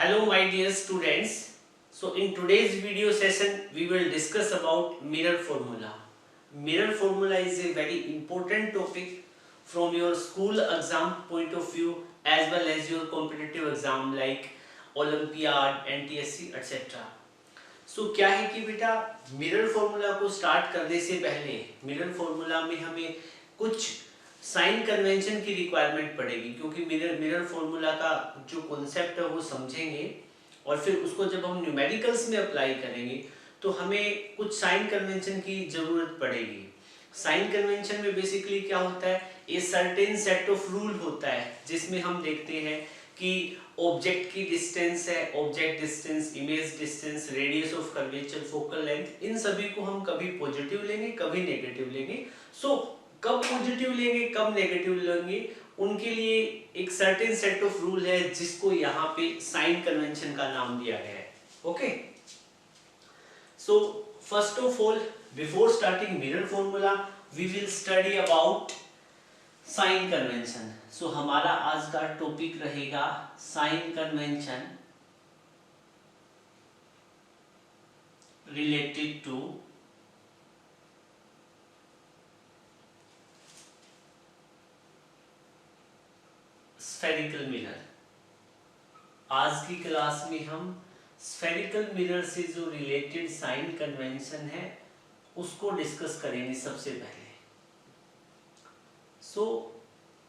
Hello my dear students. So in today's video session we will discuss about mirror formula. Mirror formula is a very important topic from your school exam point of view as well as your competitive exam like Olympiad, NTSC etc. So क्या है कि बेटा mirror formula को start करने से पहले mirror formula में हमें कुछ साइन कन्वेंशन की रिक्वायरमेंट पड़ेगी क्योंकि मिरर फॉर्मूला का जो कॉन्सेप्ट है वो समझेंगे और फिर उसको जब हम न्यूमेरिकल्स में अप्लाई करेंगे तो हमें कुछ साइन कन्वेंशन की जरूरत पड़ेगी। साइन कन्वेंशन में बेसिकली क्या होता है, a certain set of rule होता है जिसमें हम देखते हैं कि ऑब्जेक्ट की डिस्टेंस है, object distance, image distance, radius of curvature, focal length, इन सभी को हम कभी पॉजिटिव लेंगे कभी नेगेटिव लेंगे। सो कब पॉजिटिव लेंगे कब नेगेटिव लेंगे उनके लिए एक सर्टेन सेट ऑफ रूल है जिसको यहाँ पे साइन कन्वेंशन का नाम दिया गया है। Okay, so first of all before starting mirror formula we will study about sign convention. So हमारा आज का टॉपिक रहेगा sign convention related to spherical mirror. आज की क्लास में हम स्फेरिकल मिरर से जो रिलेटेड साइन कन्वेंशन है उसको डिस्कस करेंगे सबसे पहले। सो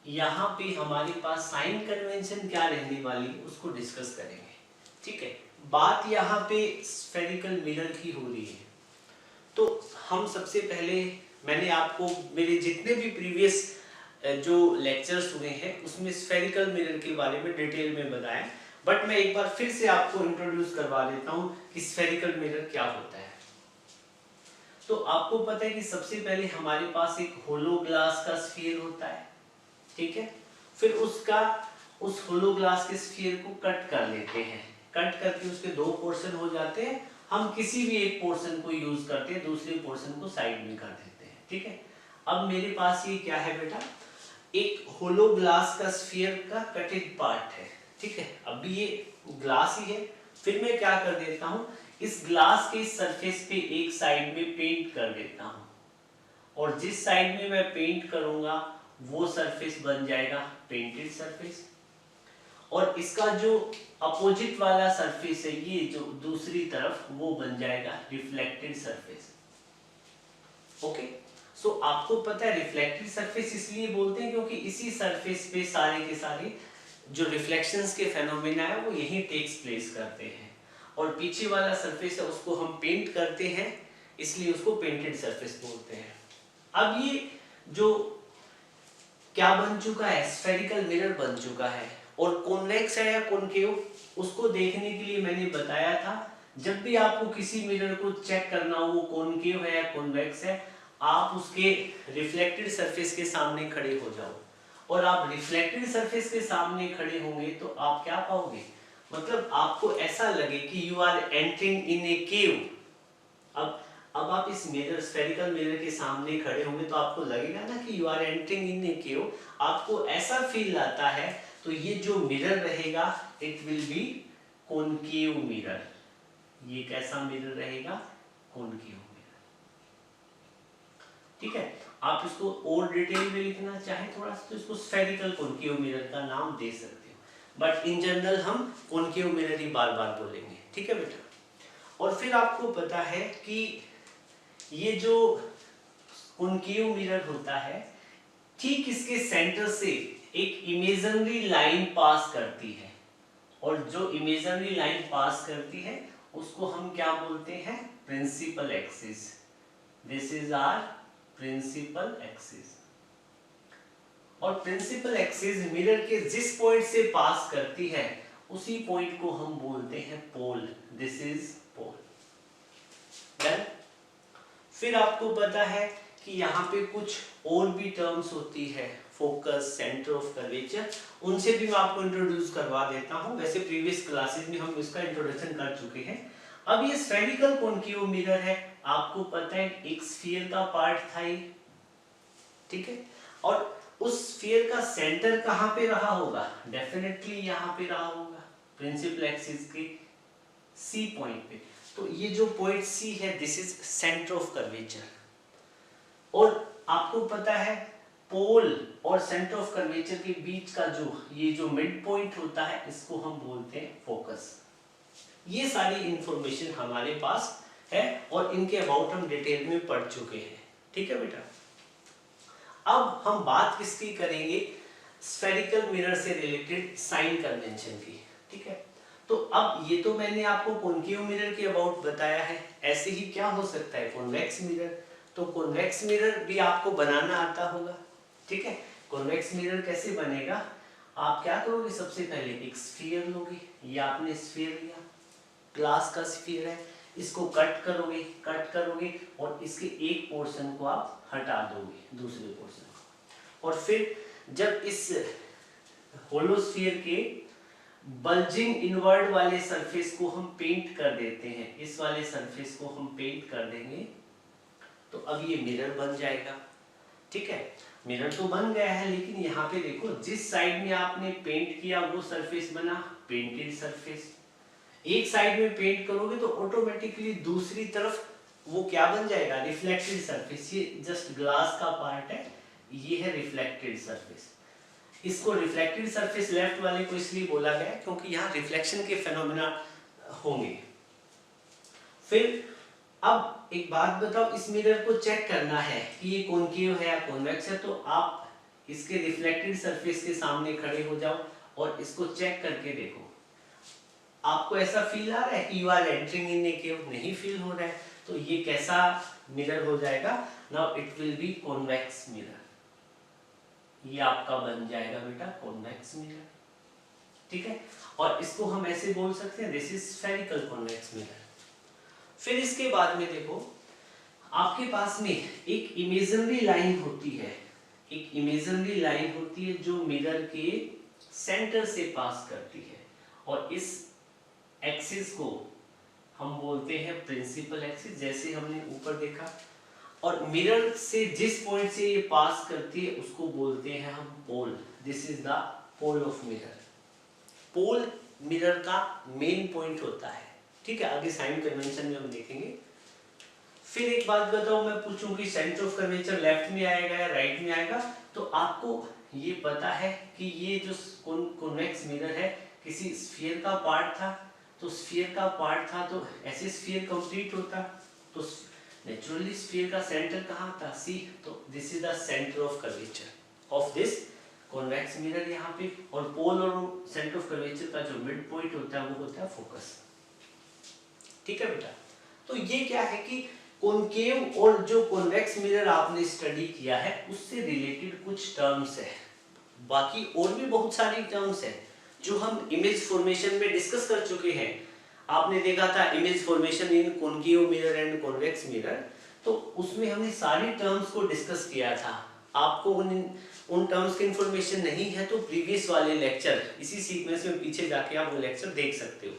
यहाँ पे हमारे पास साइन कन्वेंशन क्या रहने वाली उसको डिस्कस करेंगे। ठीक है, बात यहाँ पे स्फेरिकल मिरर की हो रही है तो हम सबसे पहले, मैंने आपको मेरे जितने भी प्रीवियस जो लेक्चर्स हुए हैं उसमें स्फेरिकल मिरर के बारे में डिटेल में बताया, बट मैं एक बार फिर से आपको इंट्रोड्यूस करवा देता हूं कि स्फेरिकल मिरर क्या होता है। तो आपको पता है कि सबसे पहले हमारे पास एक होलो ग्लास का स्फीयर होता है। ठीक है, फिर उस होलो ग्लास के स्फीयर को कट कर लेते हैं, कट करके उसके दो पोर्शन हो जाते हैं। हम किसी भी एक पोर्शन को यूज करते हैं, दूसरे पोर्शन को साइड में कर देते हैं। ठीक है, अब मेरे पास ये क्या है बेटा, एक होलो ग्लास का स्फीयर का कटेड पार्ट है। ठीक है, अभी ये ग्लास ही है, फिर मैं क्या कर देता हूं, इस ग्लास के सरफेस पे एक साइड में पेंट कर देता हूं और जिस साइड में मैं पेंट करूंगा वो सरफेस बन जाएगा पेंटेड सरफेस और इसका जो अपोजिट वाला सरफेस है ये जो दूसरी तरफ वो बन जाएगा रिफ्लेक्टेड सरफेस। ओके, सो आपको पता है रिफ्लेक्टेड सरफेस इसलिए बोलते हैं क्योंकि इसी सरफेस पे सारे के सारे जो रिफ्लेक्शंस के फेनोमेना है वो यही टेक्स प्लेस करते हैं और पीछे वाला सरफेस है उसको हम पेंट करते हैं इसलिए उसको पेंटेड सरफेस बोलते हैं। अब ये जो क्या बन चुका है, स्फेरिकल मिरर बन चुका है और कॉन्वेक्स है या कॉनकेव उसको देखने के लिए मैंने बताया था जब भी आपको किसी मिरर को चेक करना हो वो कॉनकेव है या कॉन्वेक्स है, आप उसके रिफ्लेक्टेड सरफेस के सामने खड़े हो जाओ और आप रिफ्लेक्टेड सरफेस के सामने खड़े होंगे तो आप क्या पाओगे, मतलब आपको ऐसा लगे कि यू आर एंटरिंग इन ए केव। अब आप इस मिरर, स्फेरिकल मिरर के सामने खड़े होंगे तो आपको लगेगा ना कि यू आर एंटरिंग इन ए केव, आपको ऐसा फील आता है। तो ये जो मिरर रहेगा it will B concave mirror. ये कैसा मिरर रहेगा, कॉनकेव मिरर। ठीक है, आप इसको और डिटेल में लिखना चाहें थोड़ा सा तो इसको स्फेरिकल कॉनकेव मिरर का नाम दे सकते हो, बट इन जनरल हम कॉनकेव मिरर ही बार बार बोलेंगे। ठीक है बेटा, और फिर आपको पता है कि ये जो कॉनकेव मिरर होता है ठीक इसके सेंटर से एक इमेजिनरी लाइन पास करती है और जो इमेजिनरी लाइन पास करती है उसको हम क्या बोलते हैं, principal axis. This is our principal axis और प्रिंसिपल एक्सिस मिरर के जिस पॉइंट से पास करती है उसी पॉइंट को हम बोलते हैं pole. This is pole. Then फिर आपको पता है कि यहाँ पे कुछ और भी टर्म्स होती है, फोकस, सेंटर ऑफ कर्वेचर, उनसे भी मैं आपको इंट्रोड्यूस करवा देता हूँ। वैसे प्रीवियस क्लासेस में हम इसका इंट्रोडक्शन कर चुके हैं। अब ये स्फेरिकल कॉनकेव मिरर है, आपको पता है एक स्फीयर का पार्ट था ये। ठीक है, और उस स्फीयर का सेंटर कहाँ पे रहा होगा, डेफिनेटली यहाँ पे रहा होगा। प्रिंसिपल एक्सिस के सी पॉइंट पे। तो ये जो पॉइंट सी है this is centre of curvature. और आपको पता है पोल और सेंटर ऑफ कर्वेचर के बीच का ये जो मिड पॉइंट होता है इसको हम बोलते हैं फोकस। ये सारी इंफॉर्मेशन हमारे पास है और इनके अबाउट हम डिटेल में पढ़ चुके हैं। ठीक है बेटा, अब हम बात किसकी करेंगे, स्फेरिकल मिरर से रिलेटेड साइन कन्वेंशन की। ठीक है, तो अब ये तो मैंने आपको कॉन्केव मिरर के अबाउट बताया है, ऐसे ही क्या हो सकता है कॉन्वेक्स मिरर। तो कॉन्वेक्स मिरर भी आपको बनाना आता होगा। ठीक है, कॉन्वेक्स मिरर कैसे बनेगा, आप क्या करोगे, सबसे पहले एक स्फीयर लोगे, ये आपने स्फीयर लिया, ग्लास का स्फीयर है, इसको कट करोगे और इसके एक पोर्शन को आप हटा दोगे दूसरे पोर्शन को, और फिर जब इस होलो स्फीयर के बल्जिंग इनवर्ड वाले सरफेस को हम पेंट कर देते हैं, इस वाले सरफेस को हम पेंट कर देंगे, तो अब ये मिरर बन जाएगा। ठीक है, मिरर तो बन गया है, लेकिन यहाँ पे देखो जिस साइड में आपने पेंट किया वो सरफेस बना पेंटेड सरफेस। एक साइड में पेंट करोगे तो ऑटोमेटिकली दूसरी तरफ वो क्या बन जाएगा, रिफ्लेक्टेड सरफेस। ये जस्ट ग्लास का पार्ट है, ये है रिफ्लेक्टेड सरफेस। इसको रिफ्लेक्टेड सरफेस लेफ्ट वाले को इसलिए बोला गया क्योंकि यहाँ रिफ्लेक्शन के फेनोमेना होंगे। फिर अब एक बात बताओ, इस मिरर को चेक करना है कि ये कॉन्केव है या कॉन्वेक्स है, तो आप इसके रिफ्लेक्टेड सरफेस के सामने खड़े हो जाओ और इसको चेक करके देखो। आपको ऐसा फील आ रहा है कि यू आर एंटरिंग इन ए केव, नहीं फील हो रहा है, तो ये कैसा मिरर हो जाएगा, now it will B convex mirror. ये आपका बन जाएगा बेटा कॉन्वेक्स मिरर। ठीक है, और इसको हम ऐसे बोल सकते हैं this is spherical convex mirror. फिर इसके बाद में देखो, आपके पास में एक इमेजिनरी लाइन होती है, एक इमेजिनरी लाइन होती है जो मिरर के सेंटर से पास करती है, और इस एक्सिस को हम बोलते हैं प्रिंसिपल एक्सिस, जैसे हमने ऊपर देखा। और मिरर से जिस पॉइंट से ये पास करती है उसको बोलते हैं हम pole. This is the pole of mirror. Pole mirror का मेन पॉइंट होता है। ठीक है, आगे साइन कन्वेंशन में हम देखेंगे। फिर एक बात बताओ, मैं पूछूं कि सेंटर ऑफ कर्वेचर लेफ्ट में आएगा या राइट में आएगा, तो आपको ये पता है कि ये जो कॉन्वेक्स मिरर है किसी स्फीयर का पार्ट था, तो स्फीयर का पार्ट था तो ऐसे स्फीयर कंप्लीट होता, तो नेचुरली स्फीयर का सेंटर कहाँ था, सी, तो this is the centre of curvature of this convex mirror यहाँ पे। और पोल और सेंटर ऑफ कर्वेचर का जो मिड पॉइंट होता है वो होता है फोकस। ठीक है बेटा, तो ये क्या है कि कॉन्केव और जो कॉन्वेक्स मिरर आपने स्टडी किया है उससे रिलेटेड कुछ टर्म्स है, बाकी और भी बहुत सारी टर्म्स है जो हम इमेज फॉर्मेशन में डिस्कस कर चुके हैं। आपने देखा था image formation in concave mirror and convex mirror, तो उसमें हमने सारी टर्म्स को डिस्कस किया था। आपको उन टर्म्स की इंफॉर्मेशन नहीं है तो प्रीवियस वाले लेक्चर इसी सीक्वेंस में पीछे जाके आप वो लेक्चर देख सकते हो।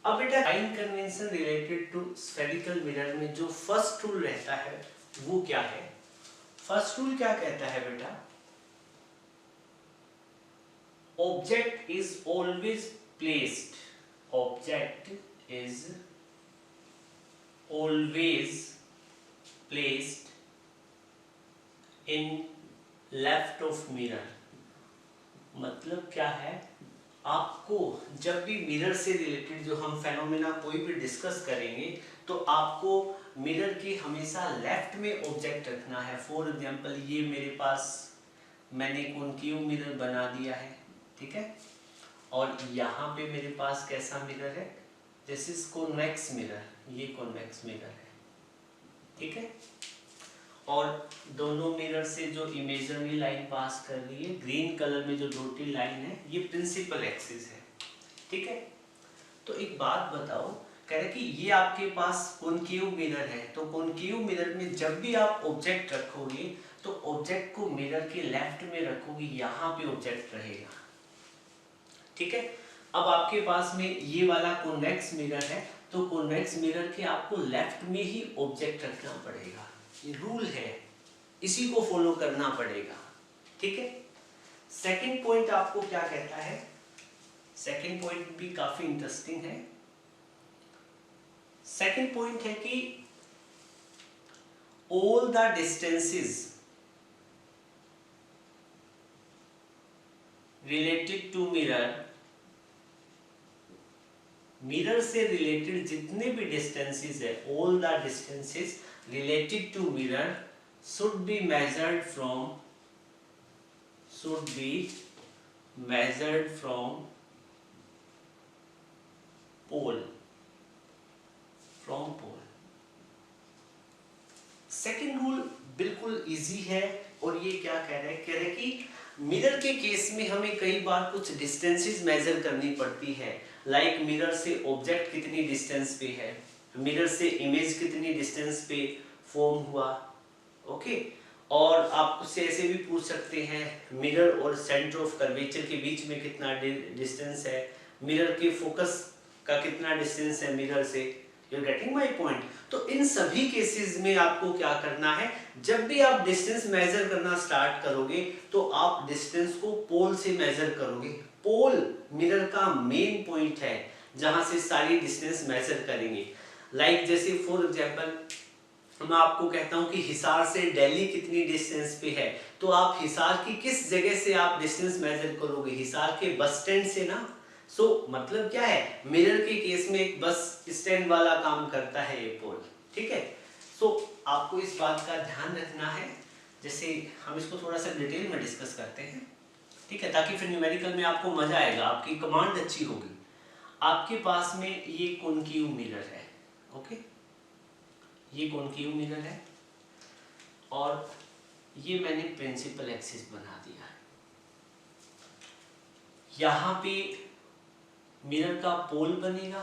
अब बेटा sign convention related to spherical mirror में जो फर्स्ट रूल रहता है वो क्या है, फर्स्ट रूल क्या कहता है बेटा, object is always placed, object is always placed in left of mirror। मतलब क्या है, आपको जब भी मिरर से रिलेटेड जो हम फेनोमेना कोई भी डिस्कस करेंगे तो आपको मिरर के हमेशा लेफ्ट में ऑब्जेक्ट रखना है। फॉर एग्जांपल ये मेरे पास मैंने कॉन्केव मिरर बना दिया है, ठीक है, और यहाँ पे मेरे पास कैसा मिरर है, दिस इज कॉन्वेक्स मिरर, ये कॉन्वेक्स मिरर है, ठीक है, और दोनों मिरर से जो इमेजिनरी लाइन पास कर रही है, ग्रीन कलर में जो डॉटेड लाइन है ये प्रिंसिपल एक्सिस है, ठीक है। तो एक बात बताओ, कह रहे कि ये आपके पास कॉन्केव मिरर है, तो कॉन्केव मिरर में जब भी आप ऑब्जेक्ट रखोगे तो ऑब्जेक्ट को मिरर के लेफ्ट में रखोगे, यहाँ पे ऑब्जेक्ट रहेगा, ठीक है। अब आपके पास में ये वाला कॉन्वेक्स मिरर है, तो कॉन्वेक्स मिरर के आपको लेफ्ट में ही ऑब्जेक्ट रखना पड़ेगा, ये रूल है, इसी को फॉलो करना पड़ेगा, ठीक है। सेकंड पॉइंट आपको क्या कहता है, सेकंड पॉइंट भी काफी इंटरेस्टिंग है। सेकंड पॉइंट है कि all the distances related to mirror, mirror से रिलेटेड जितने भी डिस्टेंसेस है, all the distances related to mirror should be measured from pole, second rule बिल्कुल इजी है और ये क्या कह रहे हैं कि मिरर के केस में हमें कई बार कुछ डिस्टेंसेस मेजर करनी पड़ती है, लाइक मिरर से ऑब्जेक्ट कितनी डिस्टेंस पे है, मिरर से इमेज कितनी डिस्टेंस पे फॉर्म हुआ, ओके। और आप उससे ऐसे भी पूछ सकते हैं मिरर और सेंटर ऑफ कर्वेचर के बीच में कितना डिस्टेंस है, मिरर के फोकस का कितना डिस्टेंस है मिरर से, you are getting my point. तो इन सभी केसेस में आपको क्या करना है, जब भी आप डिस्टेंस मेजर करना स्टार्ट करोगे तो आप डिस्टेंस को पोल से मेजर करोगे। पोल मिरर का मेन पॉइंट है जहां से सारी डिस्टेंस मेजर करेंगे। लाइक जैसे फॉर एग्जांपल मैं आपको कहता हूं कि हिसार से दिल्ली कितनी डिस्टेंस पे है, तो आप हिसार की किस जगह से आप डिस्टेंस मेजर करोगे, हिसार के बस स्टैंड से ना। मतलब क्या है, मिरर के केस में एक बस स्टैंड वाला काम करता है ये पोल, ठीक है। आपको इस बात का ध्यान रखना है। जैसे हम इसको थोड़ा सा डिटेल में डिस्कस करते हैं, ठीक है, ताकि फिर न्यूमेरिकल में आपको मजा आएगा, आपकी कमांड अच्छी होगी। आपके पास में ये कॉनकेव मिरर है, ओके, ये कॉनकेव मिरर है और ये मैंने प्रिंसिपल एक्सिस बना दिया है। यहाँ पे मिरर का पोल बनेगा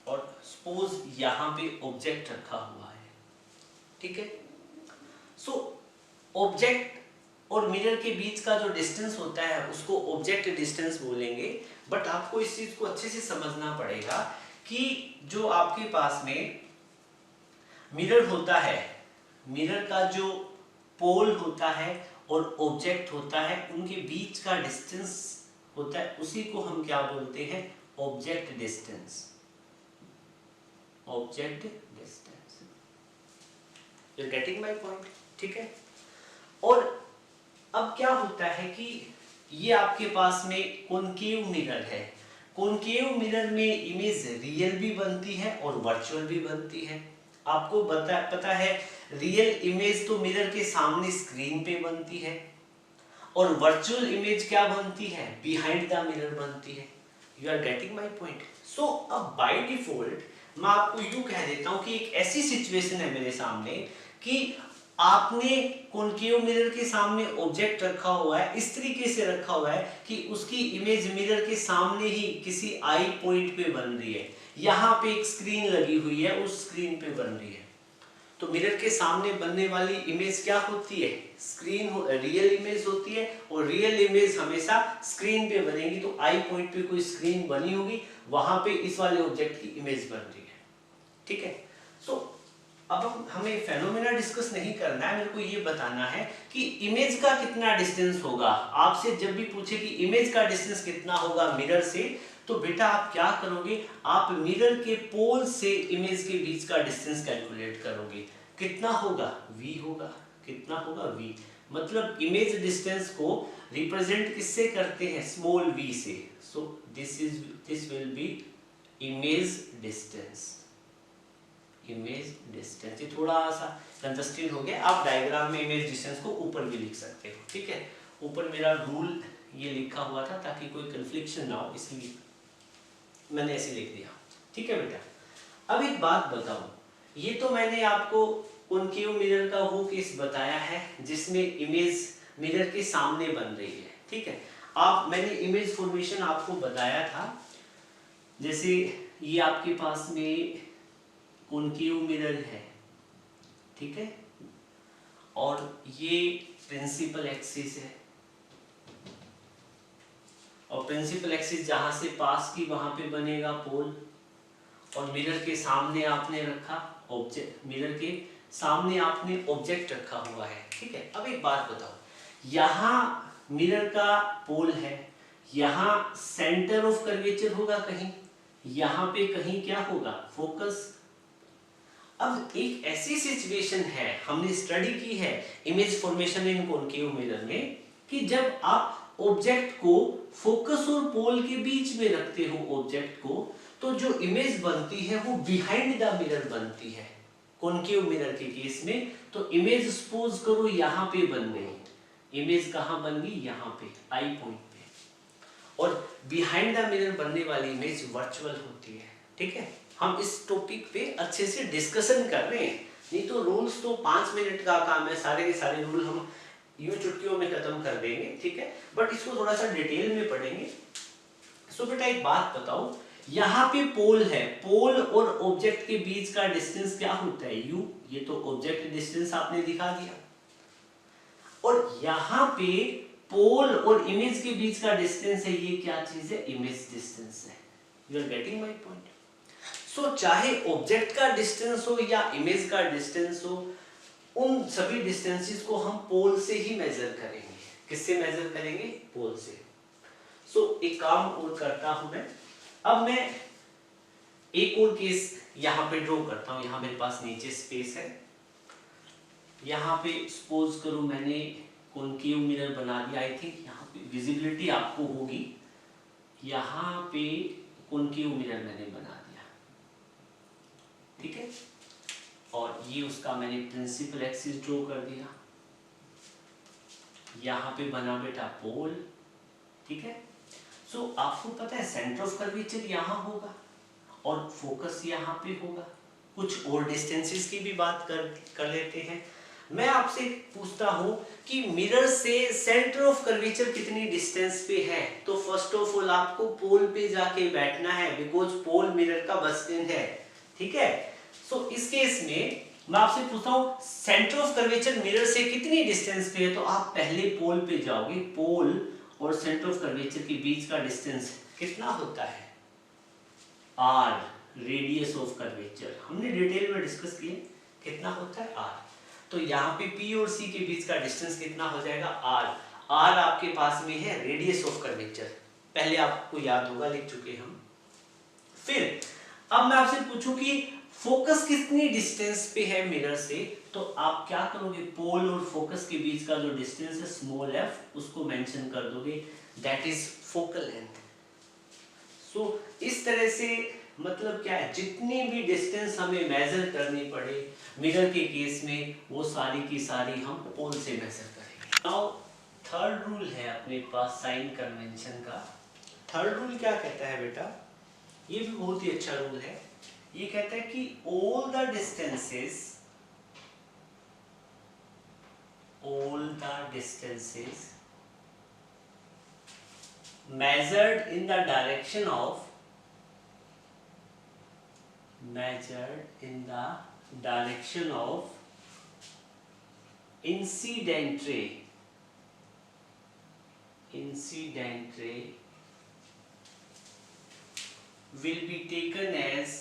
और सपोज यहाँ पे ऑब्जेक्ट रखा हुआ है, ठीक है। ऑब्जेक्ट और मिरर के बीच का जो डिस्टेंस होता है उसको ऑब्जेक्ट डिस्टेंस बोलेंगे। बट आपको इस चीज को अच्छे से समझना पड़ेगा कि जो आपके पास में मिरर होता है, मिरर का जो पोल होता है और ऑब्जेक्ट होता है, उनके बीच का डिस्टेंस होता है, उसी को हम क्या बोलते हैं, object distance. Object distance, you are getting my point, ठीक है। और अब क्या होता है कि ये आपके पास में कॉनकेव मिरर है। कॉनकेव मिरर में इमेज रियल भी बनती है और वर्चुअल भी बनती है। आपको पता है रियल इमेज तो मिरर के सामने स्क्रीन पे बनती है और वर्चुअल इमेज क्या बनती है, बिहाइंड द मिरर बनती है। You are getting my point. अब बाय डिफॉल्ट मैं आपको यूं कह देता हूं कि एक ऐसी सिचुएशन है मेरे सामने कि आपने कॉनकेव मिरर के सामने ऑब्जेक्ट रखा हुआ है, इस तरीके से रखा हुआ है कि उसकी इमेज मिरर के सामने ही किसी आई पॉइंट पे बन रही है। यहाँ पे एक स्क्रीन लगी हुई है, उस स्क्रीन पे बन रही है। तो मिरर के सामने बनने वाली इमेज क्या होती है, स्क्रीन रियल इमेज होती है और रियल इमेज हमेशा स्क्रीन पे बनेगी। तो आई पॉइंट पे कोई स्क्रीन बनी होगी, वहां पे इस वाले ऑब्जेक्ट की इमेज बन रही है, ठीक है। अब हमें फेनोमेना डिस्कस नहीं करना है, मेरे को ये बताना है कि इमेज का कितना डिस्टेंस होगा। आपसे जब भी पूछे कि इमेज का डिस्टेंस कितना होगा मिरर से, तो बेटा आप क्या करोगे, आप मिरर के पोल से इमेज के बीच का डिस्टेंस कैलकुलेट करोगे। कितना होगा, v होगा। कितना होगा, v। मतलब इमेज डिस्टेंस को रिप्रेजेंट किससे करते हैं, स्मॉल v से। So this will be image distance. Image distance, ये थोड़ा सा कंजस्टेड हो गया। आप डायग्राम में इमेज डिस्टेंस को ऊपर भी लिख सकते हो, ठीक है। ऊपर मेरा रूल ये लिखा हुआ था ताकि कोई कंफ्लिक्शन ना हो, इसलिए मैंने ऐसे लिख दिया, ठीक है बेटा। अब एक बात बताओ, ये तो मैंने आपको कॉनकेव मिरर का वो केस बताया है जिसमें इमेज मिरर के सामने बन रही है, ठीक है। मैंने इमेज फॉर्मेशन आपको बताया था, जैसे ये आपके पास में कॉनकेव मिरर है, ठीक है, और ये प्रिंसिपल एक्सिस है, और प्रिंसिपल एक्सिस जहां से पास की वहां पे बनेगा पोल, और मिरर के सामने आपने रखा ऑब्जेक्ट, मिरर के सामने आपने ऑब्जेक्ट रखा हुआ है, ठीक है। अब एक बात बताओ, यहाँ मिरर का पोल है, यहाँ सेंटर ऑफ कर्वेचर होगा कहीं, यहाँ पे कहीं क्या होगा, फोकस। अब एक ऐसी सिचुएशन है, हमने स्टडी की है इमेज फॉर्मेशन इन कॉनकेव मिरर में, कि जब आप ऑब्जेक्ट को फोकस और पोल के बीच में रखते हो ऑब्जेक्ट को, तो जो इमेज बनती है वो बिहाइंड द मिरर बनती है कॉनकेव मिरर के केस में। तो इमेज सपोज करो यहाँ पे बन गई, इमेज कहाँ बन गई, यहाँ पे आई पॉइंट पे, और बिहाइंड द मिरर बनने वाली इमेज वर्चुअल होती है। ठीक है, हम इस टॉपिक पे अच्छे से डिस्कशन कर रहे हैं, नहीं तो रूल्स तो 5 मिनट का काम है, सारे के सारे रूल हम यूं चुटकियों में खत्म कर देंगे। ठीक है, बट इसको थोड़ा सा डिटेल में पढ़ेंगे। सो बेटा एक बात बताओ, यहाँ पे पोल है, पोल और ऑब्जेक्ट के बीच का डिस्टेंस क्या होता है, u, ये तो ऑब्जेक्ट डिस्टेंस आपने दिखा दिया, और यहाँ पे पोल और इमेज के बीच का डिस्टेंस है, ये क्या चीज है, इमेज डिस्टेंस है। You are getting my point. So चाहे ऑब्जेक्ट का डिस्टेंस हो या इमेज का डिस्टेंस हो, उन सभी डिस्टेंसेस को हम पोल से ही मेजर करेंगे। किससे मेजर करेंगे, पोल से। सो एक काम और करता हूं मैं, अब मैं एक और केस यहाँ पे ड्रॉ करता हूं। यहाँ मेरे पास नीचे स्पेस है, यहाँ पे सपोज करो मैंने कॉनकेव मिरर बना दिया। आई थिंक यहाँ पे विजिबिलिटी आपको होगी, यहाँ पे कॉनकेव मिरर मैंने बना दिया। ठीक है, और ये उसका मैंने प्रिंसिपल एक्सिस ड्रॉ कर दिया, यहाँ पे बना बेटा पोल। ठीक है, सो आपको पता है सेंटर ऑफ कर्वेचर यहाँ होगा और फोकस यहाँ पे होगा। कुछ और डिस्टेंसेस की भी बात कर लेते हैं। मैं आपसे पूछता हूं कि मिरर से सेंटर ऑफ कर्वेचर कितनी डिस्टेंस पे है, तो फर्स्ट ऑफ ऑल आपको पोल पे जाके बैठना है, बिकॉज पोल मिरर का बस स्टैंड है। ठीक है, सो इस केस में मैं आपसे पूछता हूं सेंटर ऑफ कर्वेचर मिरर से कितनी डिस्टेंस पे है, तो आप पहले पोल पे जाओगे। पोल और सेंटर ऑफ कर्वेचर के बीच का डिस्टेंस कितना होता है, r, रेडियस ऑफ कर्वेचर। हमने डिटेल में डिस्कस किया कितना होता है, r। तो यहाँ पे P और C के बीच का डिस्टेंस कितना हो जाएगा, r। r आपके पास में है रेडियस ऑफ कर्वेचर, पहले आपको याद होगा, लिख चुके हम। फिर अब मैं आपसे पूछूं कि फोकस कितनी डिस्टेंस पे है मिरर से, तो आप क्या करोगे, पोल और फोकस के बीच का जो डिस्टेंस है स्मॉल f, उसको मेंशन कर दोगे, दैट इज फोकल लेंथ। सो इस तरह से मतलब क्या है, जितनी भी डिस्टेंस हमें मेजर करनी पड़े मिरर के केस में, वो सारी की सारी हम पोल से मेजर करेंगे। नाउ थर्ड रूल है अपने पास साइन कन्वेंशन का। थर्ड रूल क्या कहता है बेटा, ये भी बहुत ही अच्छा रूल है। ये कहता है कि all the distances measured in the direction of incident ray will be taken as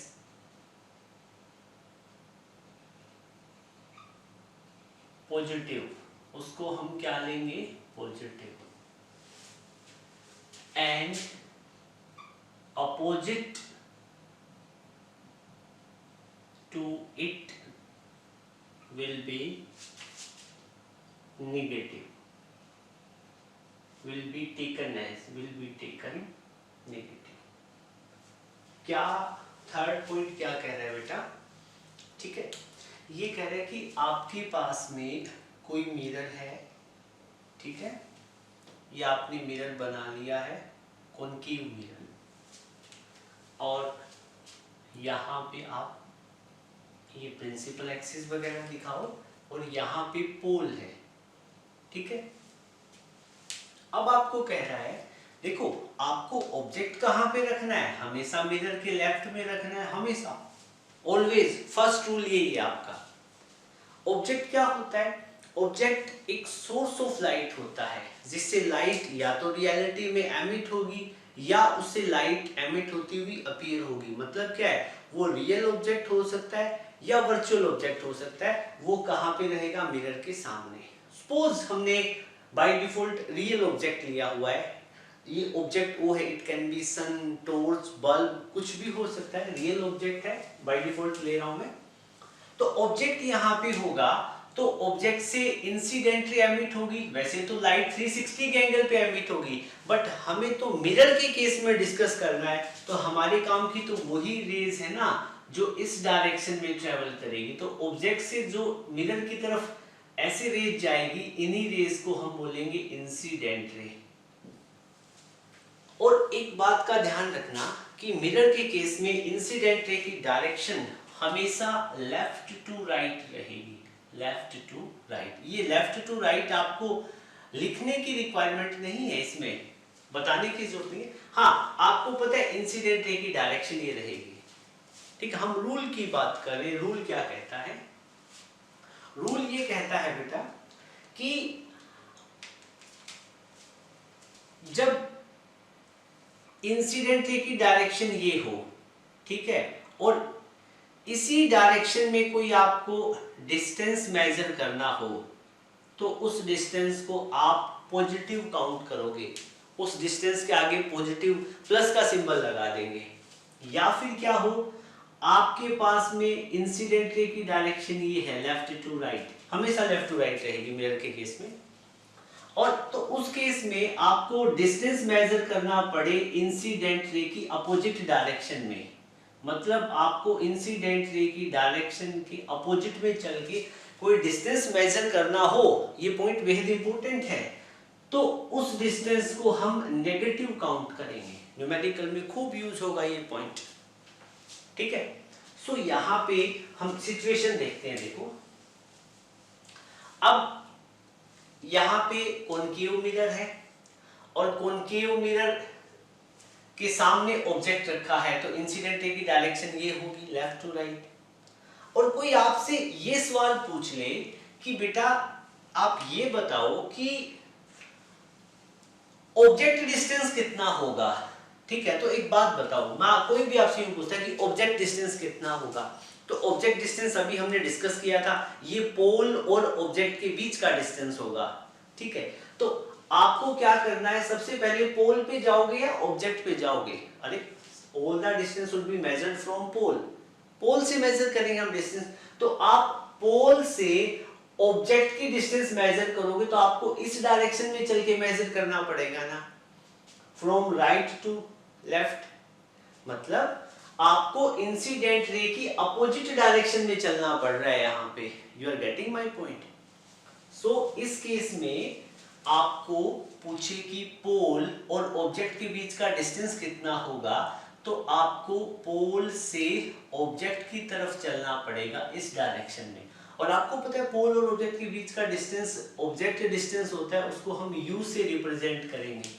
positive, उसको हम क्या लेंगे, positive, and opposite to it will be negative, will be taken negative. क्या थर्ड पॉइंट क्या कह रहा है बेटा, ठीक है, ये कह रहा है कि आपके पास में कोई मिरर है, ठीक है, ये आपने मिरर बना लिया है कॉनकेव मिरर, और यहाँ पे आप ये प्रिंसिपल एक्सिस वगैरह दिखाओ, और यहाँ पे पोल है। ठीक है, अब आपको कह रहा है देखो आपको ऑब्जेक्ट कहाँ पे रखना है, हमेशा मिरर के लेफ्ट में रखना है, हमेशा, ऑलवेज। फर्स्ट रूल यही है आपका। ऑब्जेक्ट क्या होता है, ऑब्जेक्ट एक सोर्स ऑफ लाइट होता है, जिससे लाइट या तो रियलिटी में एमिट होगी या उससे लाइट एमिट होती हुई अपीयर होगी। मतलब क्या है, वो रियल ऑब्जेक्ट हो सकता है या वर्चुअल ऑब्जेक्ट हो सकता है। वो कहाँ पे रहेगा, मिरर के सामने। सपोज हमने बाय डिफॉल्ट रियल ऑब्जेक्ट लिया हुआ है, ये ऑब्जेक्ट वो है, it can be sun, torch, bulb, कुछ भी हो सकता है, रियल ऑब्जेक्ट है, बाय डिफॉल्ट ले रहा हूं मैं। तो ऑब्जेक्ट यहाँ पे होगा, तो ऑब्जेक्ट से इंसिडेंट रे एमिट होगी। वैसे तो लाइट 360 के एंगल पे एमिट होगी, बट हमें तो मिरर के केस में डिस्कस करना है, तो हमारे काम की तो वही रेज है ना जो इस डायरेक्शन में ट्रेवल करेगी। तो ऑब्जेक्ट से जो मिरर की तरफ ऐसे रेज जाएगी, इन्हीं रेज को हम बोलेंगे इंसिडेंट रे। और एक बात का ध्यान रखना कि मिरर के केस में इंसिडेंट रे की डायरेक्शन हमेशा लेफ्ट टू राइट रहेगी, लेफ्ट टू राइट। ये लेफ्ट टू राइट आपको लिखने की रिक्वायरमेंट नहीं है, इसमें बताने की जरूरत नहीं है। हाँ, आपको पता है इंसिडेंट रे की डायरेक्शन ये रहेगी। ठीक है, हम रूल की बात करें, रूल क्या कहता है? रूल ये कहता है बेटा कि जब इंसिडेंट रे की डायरेक्शन ये हो, ठीक है, और इसी डायरेक्शन में कोई आपको डिस्टेंस मेजर करना हो, तो उस डिस्टेंस को आप पॉजिटिव काउंट करोगे, उस डिस्टेंस के आगे पॉजिटिव प्लस का सिंबल लगा देंगे। या फिर क्या हो, आपके पास में इंसिडेंट रे की डायरेक्शन ये है लेफ्ट टू राइट, हमेशा लेफ्ट टू राइट रहेगी मिरर के केस में, और तो उस केस में आपको डिस्टेंस मेजर करना पड़े इंसिडेंट रे की अपोजिट डायरेक्शन में। मतलब आपको इंसिडेंट रे की डायरेक्शन के अपोजिट में चल के कोई डिस्टेंस मेजर करना हो, ये पॉइंट बेहद इंपॉर्टेंट है, तो उस डिस्टेंस को हम नेगेटिव काउंट करेंगे। न्यूमेरिकल में खूब यूज होगा ये पॉइंट, ठीक है। सो यहां पे हम सिचुएशन देखते हैं। देखो, अब यहां पे कॉनकेव मिरर है और कॉनकेव मिरर के सामने ऑब्जेक्ट रखा है, तो इंसिडेंट रे की डायरेक्शन ये होगी लेफ्ट टू राइट। और कोई आपसे ये सवाल पूछ ले कि बेटा आप ये बताओ कि ऑब्जेक्ट डिस्टेंस कितना होगा, ठीक है। तो एक बात बताओ, मैं कोई भी आपसे यूं पूछता है कि ऑब्जेक्ट डिस्टेंस कितना होगा, तो ऑब्जेक्ट डिस्टेंस अभी हमने डिस्कस किया था, ये पोल और ऑब्जेक्ट के बीच का डिस्टेंस होगा, ठीक है। तो आपको क्या करना है, सबसे पहले पोल पे जाओगे या ऑब्जेक्ट पे जाओगे? अरे all the distance will be measured from pole, pole से मेजर करेंगे हम डिस्टेंस। तो आप पोल से ऑब्जेक्ट की डिस्टेंस मेजर करोगे तो आपको इस डायरेक्शन में चल के मेजर करना पड़ेगा ना, फ्रॉम राइट टू लेफ्ट। मतलब आपको इंसिडेंट रे की अपोजिट डायरेक्शन में चलना पड़ रहा है यहां पे। You are getting my point? So इस केस में आपको पूछे कि पोल और ऑब्जेक्ट के बीच का डिस्टेंस कितना होगा, तो आपको पोल से ऑब्जेक्ट की तरफ चलना पड़ेगा इस डायरेक्शन में। और आपको पता है पोल और ऑब्जेक्ट के बीच का डिस्टेंस, ऑब्जेक्ट डिस्टेंस होता है, उसको हम u से रिप्रेजेंट करेंगे,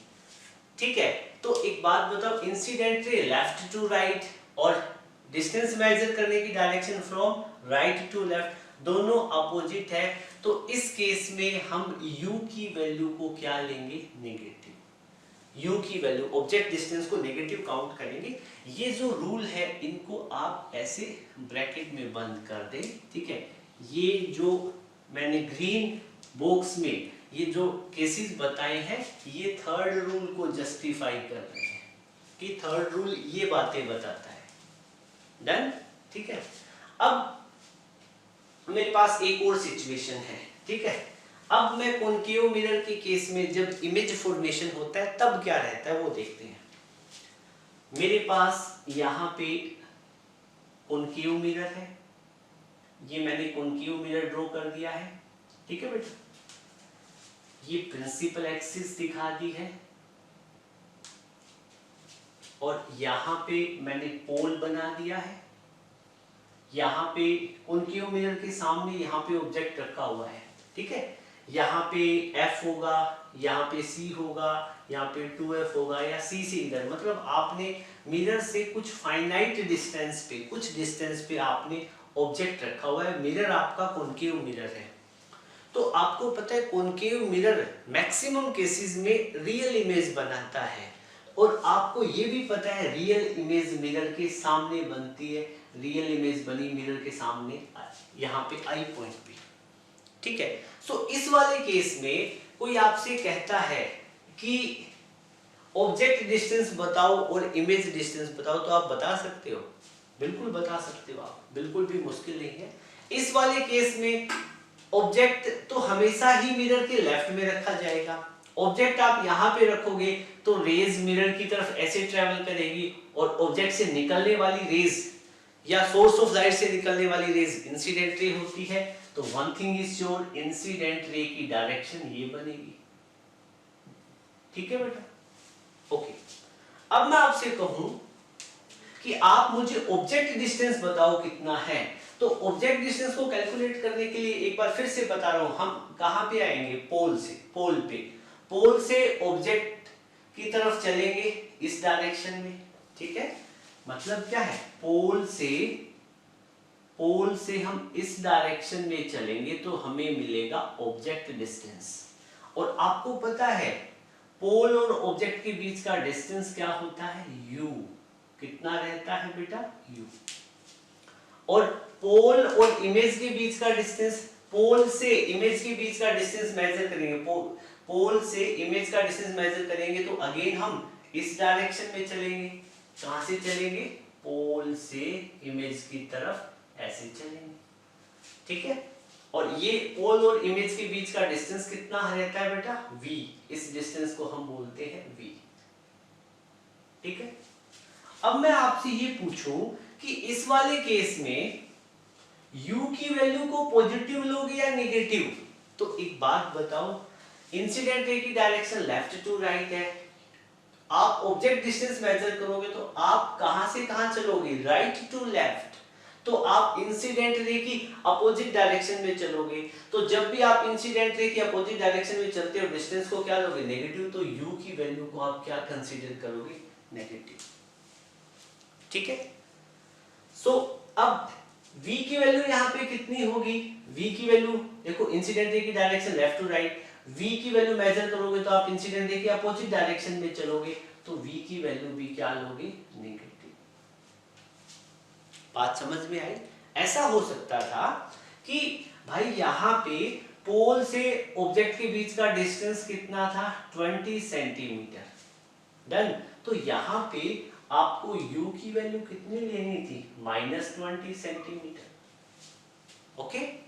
ठीक है। तो एक बात बताओ, incident ray left to right और डिस्टेंस मेजर करने की direction from right to left, दोनों अपोजिट है, तो इस केस में हम u की वैल्यू को क्या लेंगे, नेगेटिव। u की वैल्यू, ऑब्जेक्ट डिस्टेंस को नेगेटिव काउंट करेंगे। ये जो रूल है इनको आप ऐसे ब्रैकेट में बंद कर दें, ठीक है। ये जो मैंने ग्रीन बॉक्स में ये जो केसेस बताए हैं, ये थर्ड रूल को जस्टिफाई कर रहे हैं कि थर्ड रूल ये बातें बताता है। डन, ठीक है। अब मेरे पास एक और सिचुएशन है, ठीक है। अब मैं कॉनकेव मिरर के केस में जब इमेज फॉर्मेशन होता है तब क्या रहता है वो देखते हैं। मेरे पास यहाँ पे कॉनकेव मिरर है, ये मैंने कॉनकेव मिरर ड्रॉ कर दिया है, ठीक है बेटा। ये प्रिंसिपल एक्सिस दिखा दी है और यहाँ पे मैंने पोल बना दिया है। यहाँ पे कॉनकेव मिरर के सामने यहाँ पे ऑब्जेक्ट रखा हुआ है, ठीक है। यहाँ पे F होगा, यहाँ पे C होगा, यहाँ पे 2F होगा या C से इधर, मतलब आपने मिरर से कुछ फाइनाइट डिस्टेंस पे, कुछ डिस्टेंस पे आपने ऑब्जेक्ट रखा हुआ है। मिरर आपका कॉनकेव मिरर है। तो आपको पता है कॉनकेव मिरर मैक्सिमम केसेस में रियल इमेज बनाता है, और आपको ये भी पता है रियल इमेज मिरर के सामने बनती है। रियल इमेज बनी मिरर के सामने यहाँ पे आई पॉइंट पे, ठीक है। सो इस वाले केस में कोई आपसे कहता है कि ऑब्जेक्ट डिस्टेंस बताओ और इमेज डिस्टेंस बताओ, तो आप बता सकते हो, बिल्कुल बता सकते हो आप, बिल्कुल भी मुश्किल नहीं है। इस वाले केस में ऑब्जेक्ट तो हमेशा ही मिरर के लेफ्ट में रखा जाएगा। ऑब्जेक्ट आप यहाँ पे रखोगे तो रेज मिरर की तरफ ऐसे ट्रेवल करेगी और ऑब्जेक्ट से निकलने वाली रेज या सोर्स ऑफ लाइट से निकलने वाली रेज इंसिडेंट रे होती है। तो one thing is sure, incident ray की डायरेक्शन ये बनेगी। ठीक है बेटा, ओके। अब मैं आपसे कहूं कि आप मुझे ऑब्जेक्ट डिस्टेंस बताओ कितना है, तो ऑब्जेक्ट डिस्टेंस को कैलकुलेट करने के लिए एक बार फिर से बता रहा हूं, हम कहां पे आएंगे, पोल से, पोल पे, पोल से ऑब्जेक्ट की तरफ चलेंगे इस डायरेक्शन में। ठीक है, मतलब क्या है, पोल से हम इस डायरेक्शन में चलेंगे तो हमें मिलेगा ऑब्जेक्ट डिस्टेंस। और आपको पता है पोल और ऑब्जेक्ट के बीच का डिस्टेंस क्या होता है, u। कितना रहता है बेटा, u। और पोल और इमेज के बीच का डिस्टेंस, पोल से इमेज के बीच का डिस्टेंस मेजर करेंगे, पोल से इमेज का डिस्टेंस मेजर करेंगे तो अगेन हम इस डायरेक्शन में चलेंगे। कहां से चलेंगे, पोल से इमेज की तरफ ऐसे चलेंगे। ठीक है, और ये पोल और इमेज के बीच का डिस्टेंस कितना रहता है बेटा, v। इस डिस्टेंस को हम बोलते हैं v। ठीक है, अब मैं आपसे ये पूछूं कि इस वाले केस में u की वैल्यू को पॉजिटिव लोगे या नेगेटिव, तो एक बात बताओ, इंसिडेंट रे की डायरेक्शन लेफ्ट टू राइट है, आप ऑब्जेक्ट डिस्टेंस मेजर करोगे तो आप कहां से कहां चलोगे, राइट टू लेफ्ट। तो आप इंसिडेंट रे की अपोजिट डायरेक्शन में चलोगे, तो जब भी आप इंसिडेंट रे की अपोजिट डायरेक्शन में चलते हो डिस्टेंस को क्या लोगे, नेगेटिव। तो u की वैल्यू को आप क्या कंसीडर करोगे, नेगेटिव। ठीक है, सो अब v की वैल्यू यहाँ पे कितनी होगी, v की वैल्यू देखो, इंसिडेंट रे की direction left to right, v की वैल्यू मेजर करोगे तो आप इंसिडेंट रे की अपोजिट डायरेक्शन में चलोगे, तो v की वैल्यू भी क्या लोगे, नेगेटिव। बात समझ में आई। ऐसा हो सकता था कि भाई यहाँ पे पोल से ऑब्जेक्ट के बीच का डिस्टेंस कितना था, 20 सेंटीमीटर, डन। तो यहाँ पे आपको u की वैल्यू कितनी लेनी थी, -20 सेंटीमीटर। ओके,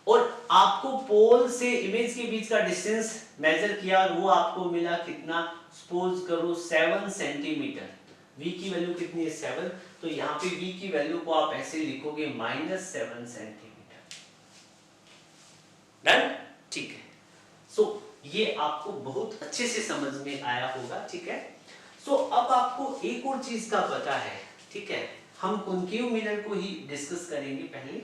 और आपको पोल से इमेज के बीच का डिस्टेंस मेजर किया और वो आपको मिला कितना, सपोज करो 7 सेंटीमीटर। v की वैल्यू कितनी है, 7। तो यहाँ पे v की वैल्यू को आप ऐसे लिखोगे -7 सेंटीमीटर। डन, ठीक है। सो ये आपको बहुत अच्छे से समझ में आया होगा। ठीक है, सो अब आपको एक और चीज का पता है। ठीक है, हम कॉन्केव मिरर को ही डिस्कस करेंगे पहले।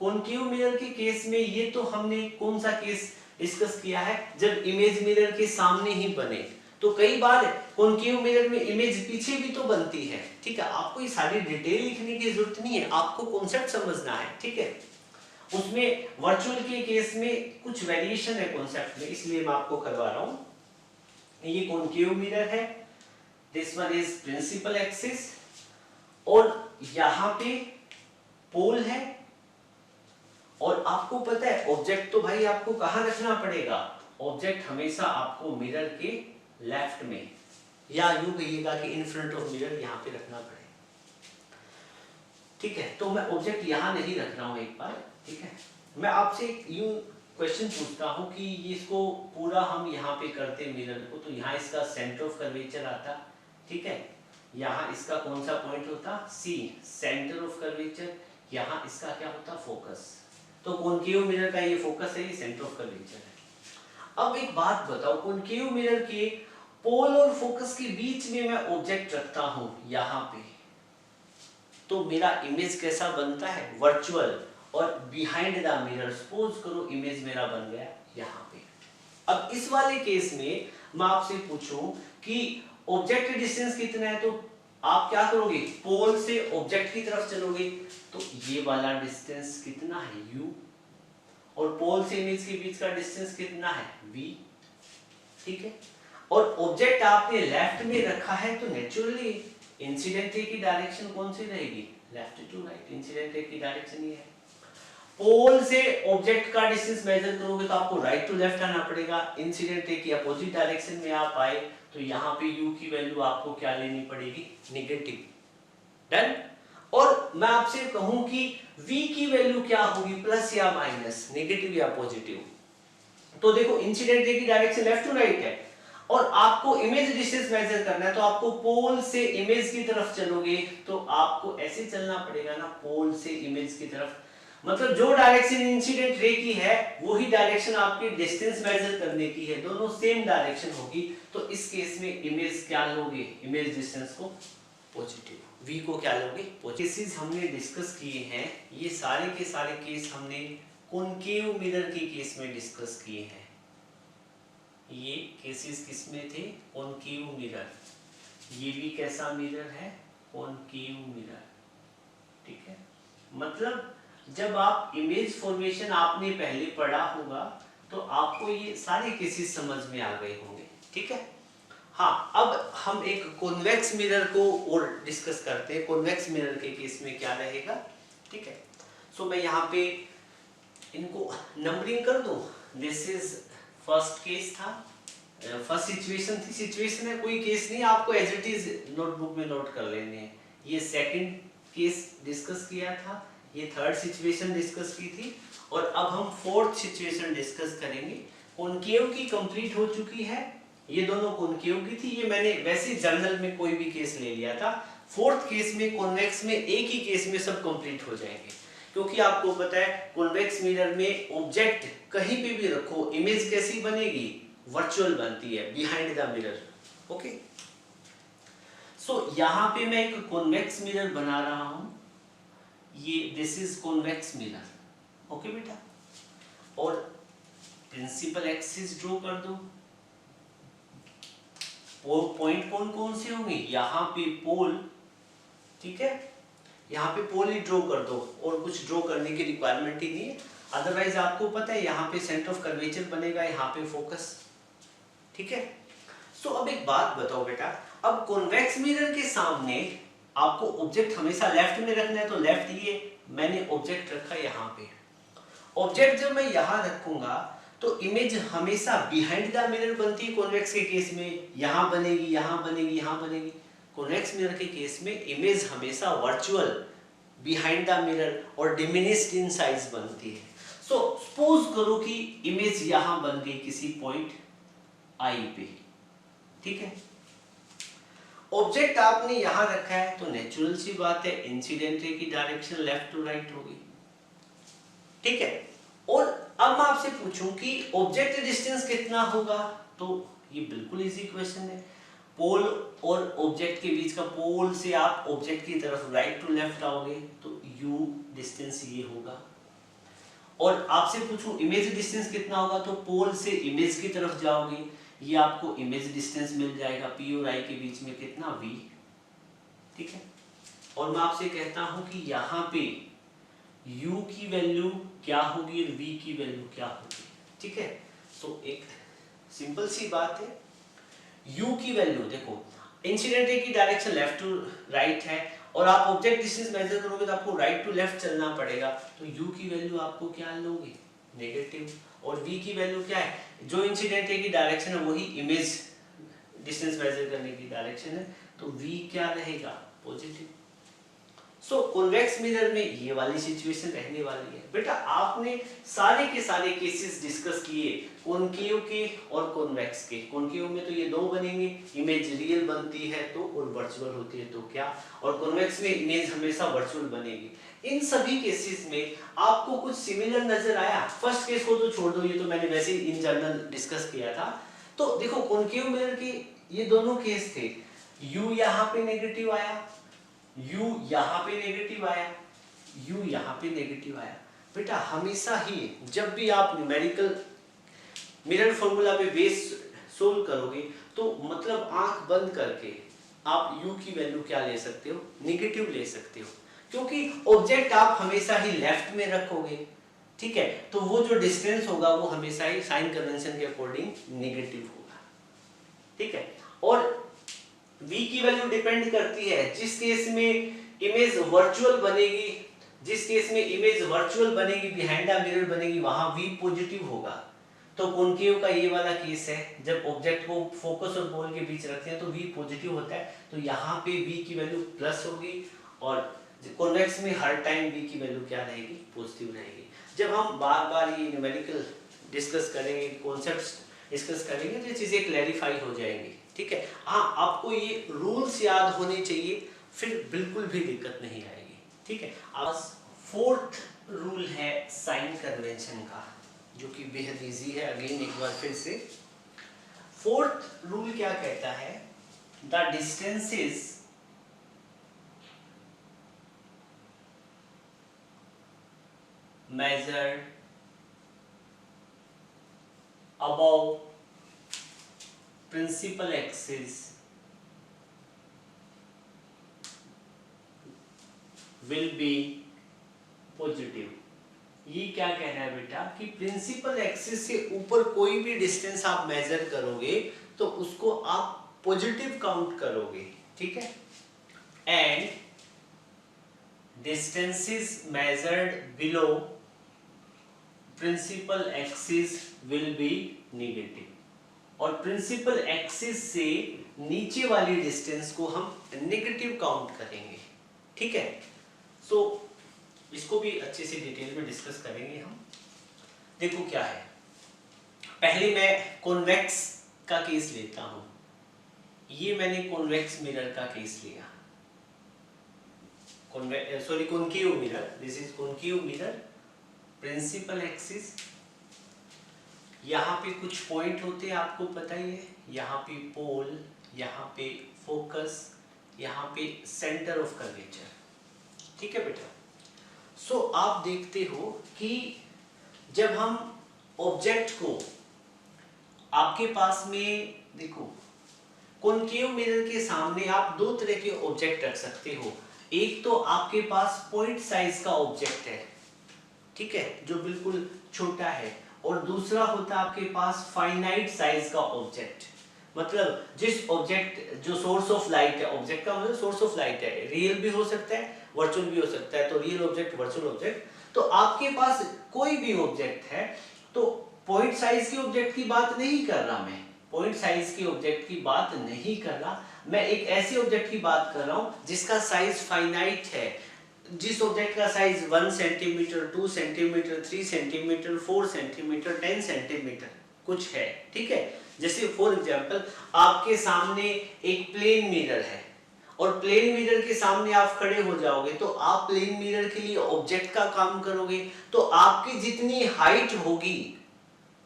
कॉन्केव मिरर के केस में ये तो हमने कौन सा केस डिस्कस किया है, जब इमेज मिरर के सामने ही बने। तो कई बार कॉन्केव मिरर में इमेज पीछे भी तो बनती है। ठीक है, आपको ये सारी डिटेल लिखने की जरूरत नहीं है, आपको कॉन्सेप्ट समझना है। ठीक है, उसमें वर्चुअल के केस में कुछ वेरिएशन है कॉन्सेप्ट में, इसलिए मैं आपको करवा रहा हूं। ये कॉन्केव मिरर है, this one is principal axis, और यहां पे पोल है, और आपको पता है ऑब्जेक्ट तो भाई आपको कहां रखना पड़ेगा, ऑब्जेक्ट हमेशा आपको मिरर के लेफ्ट में, या यूं कहिएगा कि इन फ्रंट ऑफ मिरर यहां पे रखना पड़ेगा। ठीक है, तो मैं ऑब्जेक्ट यहां नहीं रख रहा हूं एक बार। ठीक है, मैं आपसे एक यूं क्वेश्चन पूछता हूं कि इसको पूरा हम यहां पे करते मिरर को, तो यहां इसका सेंटर ऑफ कर्वेचर आता। ठीक है, यहां इसका कौन सा पॉइंट होता, सी, सेंटर ऑफ कर्वेचर। यहां इसका क्या होता, फोकस। तो कॉन्केव मिरर का ये फोकस है, ये सेंटर ऑफ कर्वेचर है। अब एक बात बताओ, कॉन्केव मिरर के पोल और फोकस के बीच में मैं ऑब्जेक्ट रखता हूं यहां पे, तो मेरा इमेज कैसा बनता है, वर्चुअल। और बिहाइंड द मिरर सपोज करो इमेज मेरा बन गया यहां पे। अब इस वाले केस में मैं आपसे पूछूं कि ऑब्जेक्ट डिस्टेंस कितना है, तो आप क्या करोगे, पोल से ऑब्जेक्ट की तरफ चलोगे, तो ये वाला डिस्टेंस कितना है, u, और पोल से इमेज के बीच का डिस्टेंस कितना है, v। ठीक है, और ऑब्जेक्ट आपने लेफ्ट में रखा है, तो नेचुरली इंसिडेंट रे की डायरेक्शन कौन सी रहेगी, left to right. Incident ray की डायरेक्शन ये है। पोल से ऑब्जेक्ट का डिस्टेंस मेजर करोगे तो आपको राइट टू लेफ्ट आना पड़ेगा। इंसिडेंट रे की अपोजिट डायरेक्शन में आप आए तो यहाँ पे u की वैल्यू आपको क्या लेनी पड़ेगी, नेगेटिव। डन। और मैं आपसे कहूं कि v की वैल्यू क्या होगी, प्लस या माइनस, नेगेटिव या पॉजिटिव। तो देखो इंसिडेंट रे की डायरेक्शन लेफ्ट टू राइट है और आपको इमेज डिस्टेंस मेजर करना है, तो आपको पोल से इमेज की तरफ चलोगे तो आपको ऐसे चलना पड़ेगा ना, पोल से इमेज की तरफ। मतलब जो डायरेक्शन इंसिडेंट रे की है वही डायरेक्शन आपकी डिस्टेंस मेजर करने की है, दोनों सेम डायरेक्शन होगी। तो इस केस में इमेज क्या लोगे, इमेज डिस्टेंस को पॉजिटिव, v को क्या लोगे पॉजिटिव। केसेस हमने डिस्कस किए हैं, ये सारे के सारे केस हमने कॉनकेव मिरर के केस में डिस्कस किए हैं। ये केसेस किसमें थे, कॉनकेव मिरर। ये भी कैसा मिरर है, कॉनकेव मिरर। ठीक है, मतलब जब आप इमेज फॉर्मेशन आपने पहले पढ़ा होगा तो आपको ये सारे केसेस समझ में आ गए होंगे। ठीक है, हाँ अब हम एक कॉन्वेक्स मिरर को और डिस्कस करते हैं। कॉन्वेक्स मिरर के केस में क्या रहेगा। ठीक है, सो मैं यहाँ पे इनको नंबरिंग कर दूं। दिस इज फर्स्ट केस था, फर्स्ट सिचुएशन थी, सिचुएशन है कोई केस नहीं, आपको एज इट इज नोटबुक में नोट कर लेने हैं। ये सेकंड केस डिस्कस किया था, ये थर्ड सिचुएशन डिस्कस की थी और अब हम फोर्थ सिचुएशन डिस्कस करेंगे। कॉनकेव की कंप्लीट हो चुकी है, ये दोनों कॉनकेव की थी, ये मैंने वैसे जर्नल में कोई भी केस ले लिया था। फोर्थ केस में कॉन्वेक्स में एक ही केस में सब कंप्लीट हो जाएंगे, क्योंकि आपको पता है कॉन्वेक्स मिरर में ऑब्जेक्ट कहीं पे भी रखो इमेज कैसी बनेगी, वर्चुअल बनती है, बिहाइंड द मिरर। ओके, सो यहाँ पे मैं एक कॉन्वेक्स मिरर बना रहा हूं, ये this is convex mirror. Okay बेटा, और प्रिंसिपल एक्सिस ड्रॉ कर दो। पॉइंट कौन से होंगे, यहाँ पे पोल। ठीक है, यहाँ पे पोल ही ड्रॉ कर दो और कुछ ड्रॉ करने की रिक्वायरमेंट ही नहीं है। अदरवाइज आपको पता है यहाँ पे सेंटर ऑफ कर्वेचर बनेगा, यहाँ पे फोकस। ठीक है, सो अब एक बात बताओ बेटा, अब कॉन्वेक्स मिरर के सामने आपको ऑब्जेक्ट हमेशा लेफ्ट में रखना है, तो लेफ्ट लिए मैंने ऑब्जेक्ट रखा यहाँ पे। ऑब्जेक्ट जब मैं यहाँ रखूंगा तो इमेज हमेशा बिहाइंड द मिरर बनती है। कॉन्वेक्स के केस में यहाँ बनेगी, यहाँ बनेगी, यहाँ बनेगी। कॉन्वेक्स मिरर के केस में इमेज हमेशा वर्चुअल बिहाइंड द मिरर और डिमिनिश्ड इन साइज बनती है। सो सपोज करो कि इमेज यहाँ बन गई किसी पॉइंट आई पे। ठीक है, ऑब्जेक्ट आपने यहां रखा है तो नेचुरल सी बात है इंसिडेंट रे की डायरेक्शन लेफ्ट टू राइट होगी। ठीक है, और अब मैं आपसे पूछूं कि ऑब्जेक्ट डिस्टेंस कितना होगा, तो ये बिल्कुल इजी क्वेश्चन है। पोल और ऑब्जेक्ट के बीच का, पोल से आप ऑब्जेक्ट की तरफ राइट टू लेफ्ट आओगे तो u डिस्टेंस ये होगा। और आपसे पूछूं इमेज डिस्टेंस कितना होगा, तो पोल से इमेज की तरफ जाओगे, ये आपको इमेज डिस्टेंस मिल जाएगा p और i के बीच में कितना, v। ठीक है, और मैं आपसे कहता हूं कि यहाँ पे u की वैल्यू क्या होगी और v की वैल्यू क्या होगी। ठीक है, तो एक सिंपल सी बात है, u की वैल्यू देखो, इंसिडेंट रे की डायरेक्शन लेफ्ट टू राइट है और आप ऑब्जेक्ट डिस्टेंस मेजर करोगे तो आपको राइट टू लेफ्ट चलना पड़ेगा, तो u की वैल्यू आपको क्या लोगे, नेगेटिव। और v की वैल्यू क्या है, जो इंसिडेंट रे की डायरेक्शन है वही इमेज डिस्टेंस मेजर करने की डायरेक्शन है, तो v क्या रहेगा, पॉजिटिव। सो कॉन्वेक्स मिरर में ये वाली सिचुएशन रहने वाली है। बेटा आपने सारे के सारे केसेस डिस्कस किए, कॉनकेव के और कॉन्वेक्स के। कॉनकेव में तो ये दो बनेंगे, इमेज रियल बनती है तो और वर्चुअल होती है तो क्या, और कॉन्वेक्स में इमेज हमेशा वर्चुअल बनेगी। इन सभी केसेस में आपको कुछ सिमिलर नजर आया। फर्स्ट केस को तो छोड़ दो, ये तो मैंने वैसे ही इन जनरल डिस्कस किया था। तो देखो कॉनकेव मिरर के ये दोनों केस थे, u यहाँ पे नेगेटिव आया, u यहाँ पे नेगेटिव आया, u यहाँ पे नेगेटिव आया। बेटा हमेशा ही जब भी आप न्यूमेरिकल मिरर फॉर्मूला पे बेस सोल्व करोगे तो मतलब आंख बंद करके आप u की वैल्यू क्या ले सकते हो, नेगेटिव ले सकते हो, क्योंकि ऑब्जेक्ट आप हमेशा ही लेफ्ट में रखोगे। ठीक है, तो वो जो डिस्टेंस होगा वो हमेशा ही साइन कन्वेंशन के अकॉर्डिंग नेगेटिव होगा। ठीक है, और v की वैल्यू डिपेंड करती है, जिस केस में इमेज वर्चुअल बनेगी, जिस केस में इमेज वर्चुअल बनेगी बिहाइंड द मिरर बनेगी, वहां v पॉजिटिव होगा। तो कॉनकेव का ये वाला केस है, जब ऑब्जेक्ट को फोकस और बॉल के बीच रखते हैं तो v पॉजिटिव होता है, तो यहाँ पे v की वैल्यू प्लस होगी और कॉन्वेक्स में हर टाइम v की वैल्यू क्या रहेगी, पॉजिटिव रहेगी। जब हम बार बार ये न्यूमेरिकल डिस्कस करेंगे, कॉन्सेप्ट्स डिस्कस करेंगे, तो ये चीज़ें क्लैरिफाई हो जाएंगी। ठीक है, हाँ आपको ये रूल्स याद होने चाहिए, फिर बिल्कुल भी दिक्कत नहीं आएगी। ठीक है, अब फोर्थ रूल है साइन कन्वेंशन का, जो कि बेहद इजी है। अगेन एक बार फिर से, फोर्थ रूल क्या कहता है, the distances measured above principal axis will be positive। ये क्या कह रहा है बेटा कि प्रिंसिपल एक्सिस से ऊपर कोई भी डिस्टेंस आप मेजर करोगे तो उसको आप पॉजिटिव काउंट करोगे। ठीक है, and distances measured below principal axis will be negative, और प्रिंसिपल एक्सिस से नीचे वाली डिस्टेंस को हम नेगेटिव काउंट करेंगे। ठीक है, सो इसको भी अच्छे से डिटेल में डिस्कस करेंगे हम। देखो क्या है, पहले मैं कॉन्वेक्स का केस लेता हूं। ये मैंने कॉन्वेक्स मिरर का केस लिया, concave mirror, this is concave mirror, principal axis, यहाँ पे कुछ पॉइंट होते हैं आपको पता ही है, यहाँ पे पोल, यहाँ पे फोकस, यहाँ पे सेंटर ऑफ कर्वेचर। ठीक है बेटा, सो आप देखते हो कि जब हम ऑब्जेक्ट को, आपके पास में देखो कॉनकेव मिरर के सामने आप दो तरह के ऑब्जेक्ट रख सकते हो। एक तो आपके पास पॉइंट साइज का ऑब्जेक्ट है, ठीक है, जो बिल्कुल छोटा है, और दूसरा होता है आपके पास फाइनाइट साइज का ऑब्जेक्ट, मतलब जिस ऑब्जेक्ट, जो सोर्स ऑफ लाइट है, ऑब्जेक्ट का मतलब सोर्स ऑफ लाइट है, रियल भी हो सकता है, वर्चुअल भी हो सकता है, तो रियल ऑब्जेक्ट, वर्चुअल ऑब्जेक्ट। तो आपके पास कोई भी ऑब्जेक्ट है, तो पॉइंट साइज के ऑब्जेक्ट की बात नहीं कर रहा मैं, पॉइंट साइज के ऑब्जेक्ट की बात नहीं कर रहा मैं, एक ऐसे ऑब्जेक्ट की बात कर रहा हूं जिसका साइज फाइनाइट है, जिस ऑब्जेक्ट का size 1 centimetre, 2 centimetre, 3 centimetre, 4 centimetre, 10 centimetre कुछ है। ठीक है, जैसे फॉर एग्जांपल आपके सामने एक प्लेन मिरर है, और प्लेन मिरर के सामने आप खड़े हो जाओगे, तो आप प्लेन मिरर के लिए ऑब्जेक्ट का काम करोगे, तो आपकी जितनी हाइट होगी,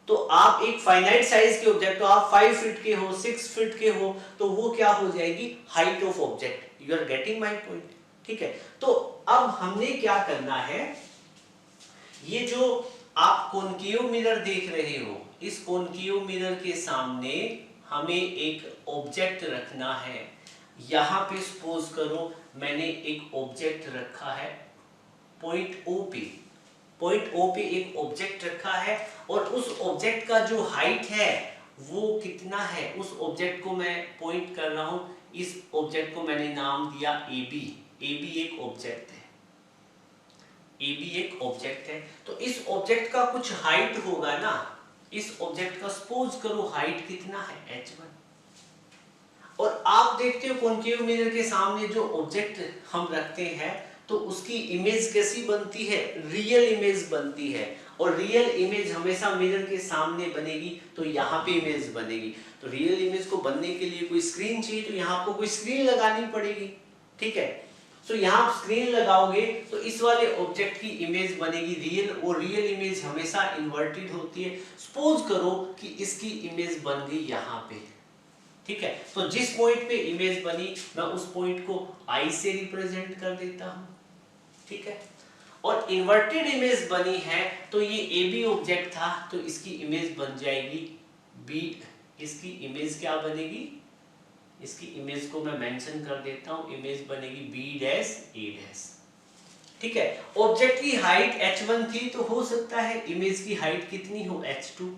तो आप एक फाइनाइट साइज के ऑब्जेक्ट, तो आप 5 फीट के हो, 6 फीट के हो, तो वो क्या हो जाएगी, height of object. You are getting my point. ठीक है, तो अब हमने क्या करना है, ये जो आप कॉनकेव मिरर देख रहे हो, इस कॉनकेव मिरर के सामने हमें एक ऑब्जेक्ट रखना है। यहां पे सपोज करो मैंने एक ऑब्जेक्ट रखा है पॉइंट ओ पे, पॉइंट ओ पे एक ऑब्जेक्ट रखा है, और उस ऑब्जेक्ट का जो हाइट है वो कितना है, उस ऑब्जेक्ट को मैं पॉइंट कर रहा हूं, इस ऑब्जेक्ट को मैंने नाम दिया ए बी। ए बी एक ऑब्जेक्ट है, ए बी एक ऑब्जेक्ट है, तो इस ऑब्जेक्ट का कुछ हाइट होगा ना, इस ऑब्जेक्ट का सपोज करो हाइट कितना है, h1। और आप देखते हो कॉनकेव मिरर के सामने जो ऑब्जेक्ट हम रखते हैं, तो उसकी इमेज कैसी बनती है, रियल इमेज बनती है, और रियल इमेज हमेशा मिरर के सामने बनेगी, तो यहाँ पे इमेज बनेगी। तो रियल इमेज को बनने के लिए कोई स्क्रीन चाहिए, तो यहाँ आपको कोई स्क्रीन लगानी पड़ेगी। ठीक है, तो यहाँ आप स्क्रीन लगाओगे तो इस वाले ऑब्जेक्ट की इमेज बनेगी रियल, और रियल इमेज हमेशा इन्वर्टेड होती है। सपोज करो कि इसकी इमेज बन गई यहाँ पे। ठीक है, तो जिस पॉइंट पे इमेज बनी मैं उस पॉइंट को आई से रिप्रेजेंट कर देता हूं। ठीक है, और इन्वर्टेड इमेज बनी है, तो ये ए बी ऑब्जेक्ट था, तो इसकी इमेज बन जाएगी बी। इसकी इमेज क्या बनेगी, इसकी इमेज को मैं मेंशन कर देता हूं, इमेज बनेगी बी डैश ए डैश। ठीक है, ऑब्जेक्ट की हाइट h1 थी, तो हो सकता है इमेज की हाइट कितनी हो, h2,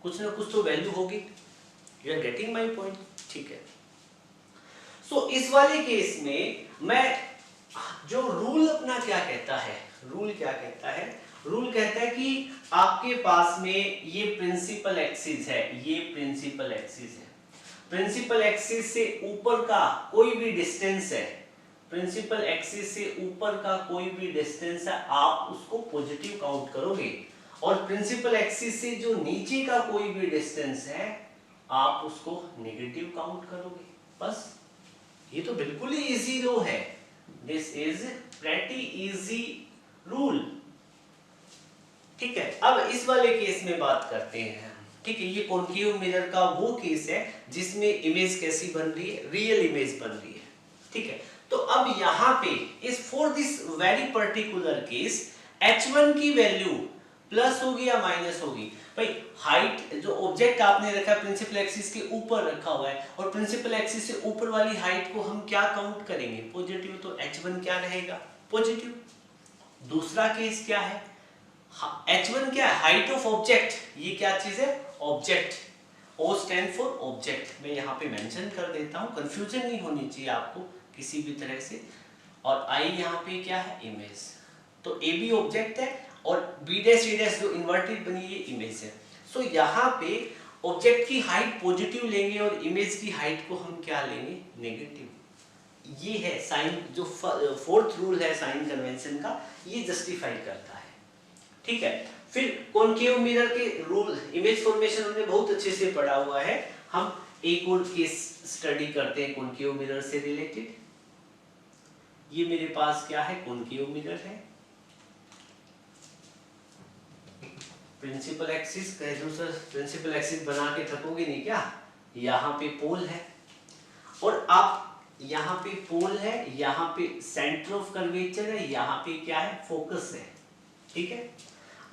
कुछ ना कुछ तो वैल्यू होगी। You are getting my point. ठीक है, सो इस वाले केस में मैं जो रूल अपना क्या कहता है, रूल क्या कहता है, रूल कहता है कि आपके पास में ये प्रिंसिपल एक्सिस है, ये प्रिंसिपल एक्सिस है, प्रिंसिपल एक्सिस से ऊपर का कोई भी डिस्टेंस है, प्रिंसिपल एक्सिस से ऊपर का कोई भी डिस्टेंस है, आप उसको पॉजिटिव काउंट करोगे, और प्रिंसिपल एक्सिस से जो नीचे का कोई भी डिस्टेंस है आप उसको नेगेटिव काउंट करोगे। बस ये तो बिल्कुल ही इजी लो है, this is pretty easy rule. ठीक है, अब इस वाले केस में बात करते हैं। ठीक है, ये कॉन्केव मिरर का वो केस है जिसमें इमेज कैसी बन रही है, रियल इमेज बन रही है। ठीक है, तो अब यहाँ पे इस for this very particular case h1 की वैल्यू प्लस होगी या माइनस होगी? भाई हाइट जो ऑब्जेक्ट आपने रखा है प्रिंसिपल एक्सिस के ऊपर रखा हुआ है, और प्रिंसिपल एक्सिस से ऊपर वाली हाइट को हम क्या काउंट करेंगे? पॉजिटिव, तो h1 क्या रहेगा? पॉजिटिव। दूसरा केस क्या है? h1 क्या है? Height of object. ये क्या चीज है? Object. O stand for object, मैं यहाँ पे मेंशन कर देता हूँ, कंफ्यूजन नहीं होनी चाहिए आपको किसी भी तरह से। और I यहाँ पे क्या है? इमेज। तो AB ऑब्जेक्ट है और B डैश A डैश जो इन्वर्टेड बनी है इमेज है। सो यहाँ पे ऑब्जेक्ट की हाइट पॉजिटिव लेंगे और इमेज की हाइट को हम क्या लेंगे? नेगेटिव। ये है साइन, जो फोर्थ रूल है साइन कन्वेंशन का, ये जस्टिफाई करता है। ठीक है, फिर कॉन्केव मिरर के रूल, इमेज फॉर्मेशन हमने बहुत अच्छे से पढ़ा हुआ है। हम एक और केस स्टडी करते हैं कॉन्केव मिरर से रिलेटेड। ये मेरे पास क्या है? कॉन्केव मिरर है, प्रिंसिपल एक्सिस कह दो सर, प्रिंसिपल एक्सिस बना के थकोगे नहीं क्या? यहाँ पे पोल है और आप यहाँ पे पोल है, यहाँ पे सेंटर ऑफ कर्वेचर है, यहाँ पे क्या है? फोकस है। ठीक है,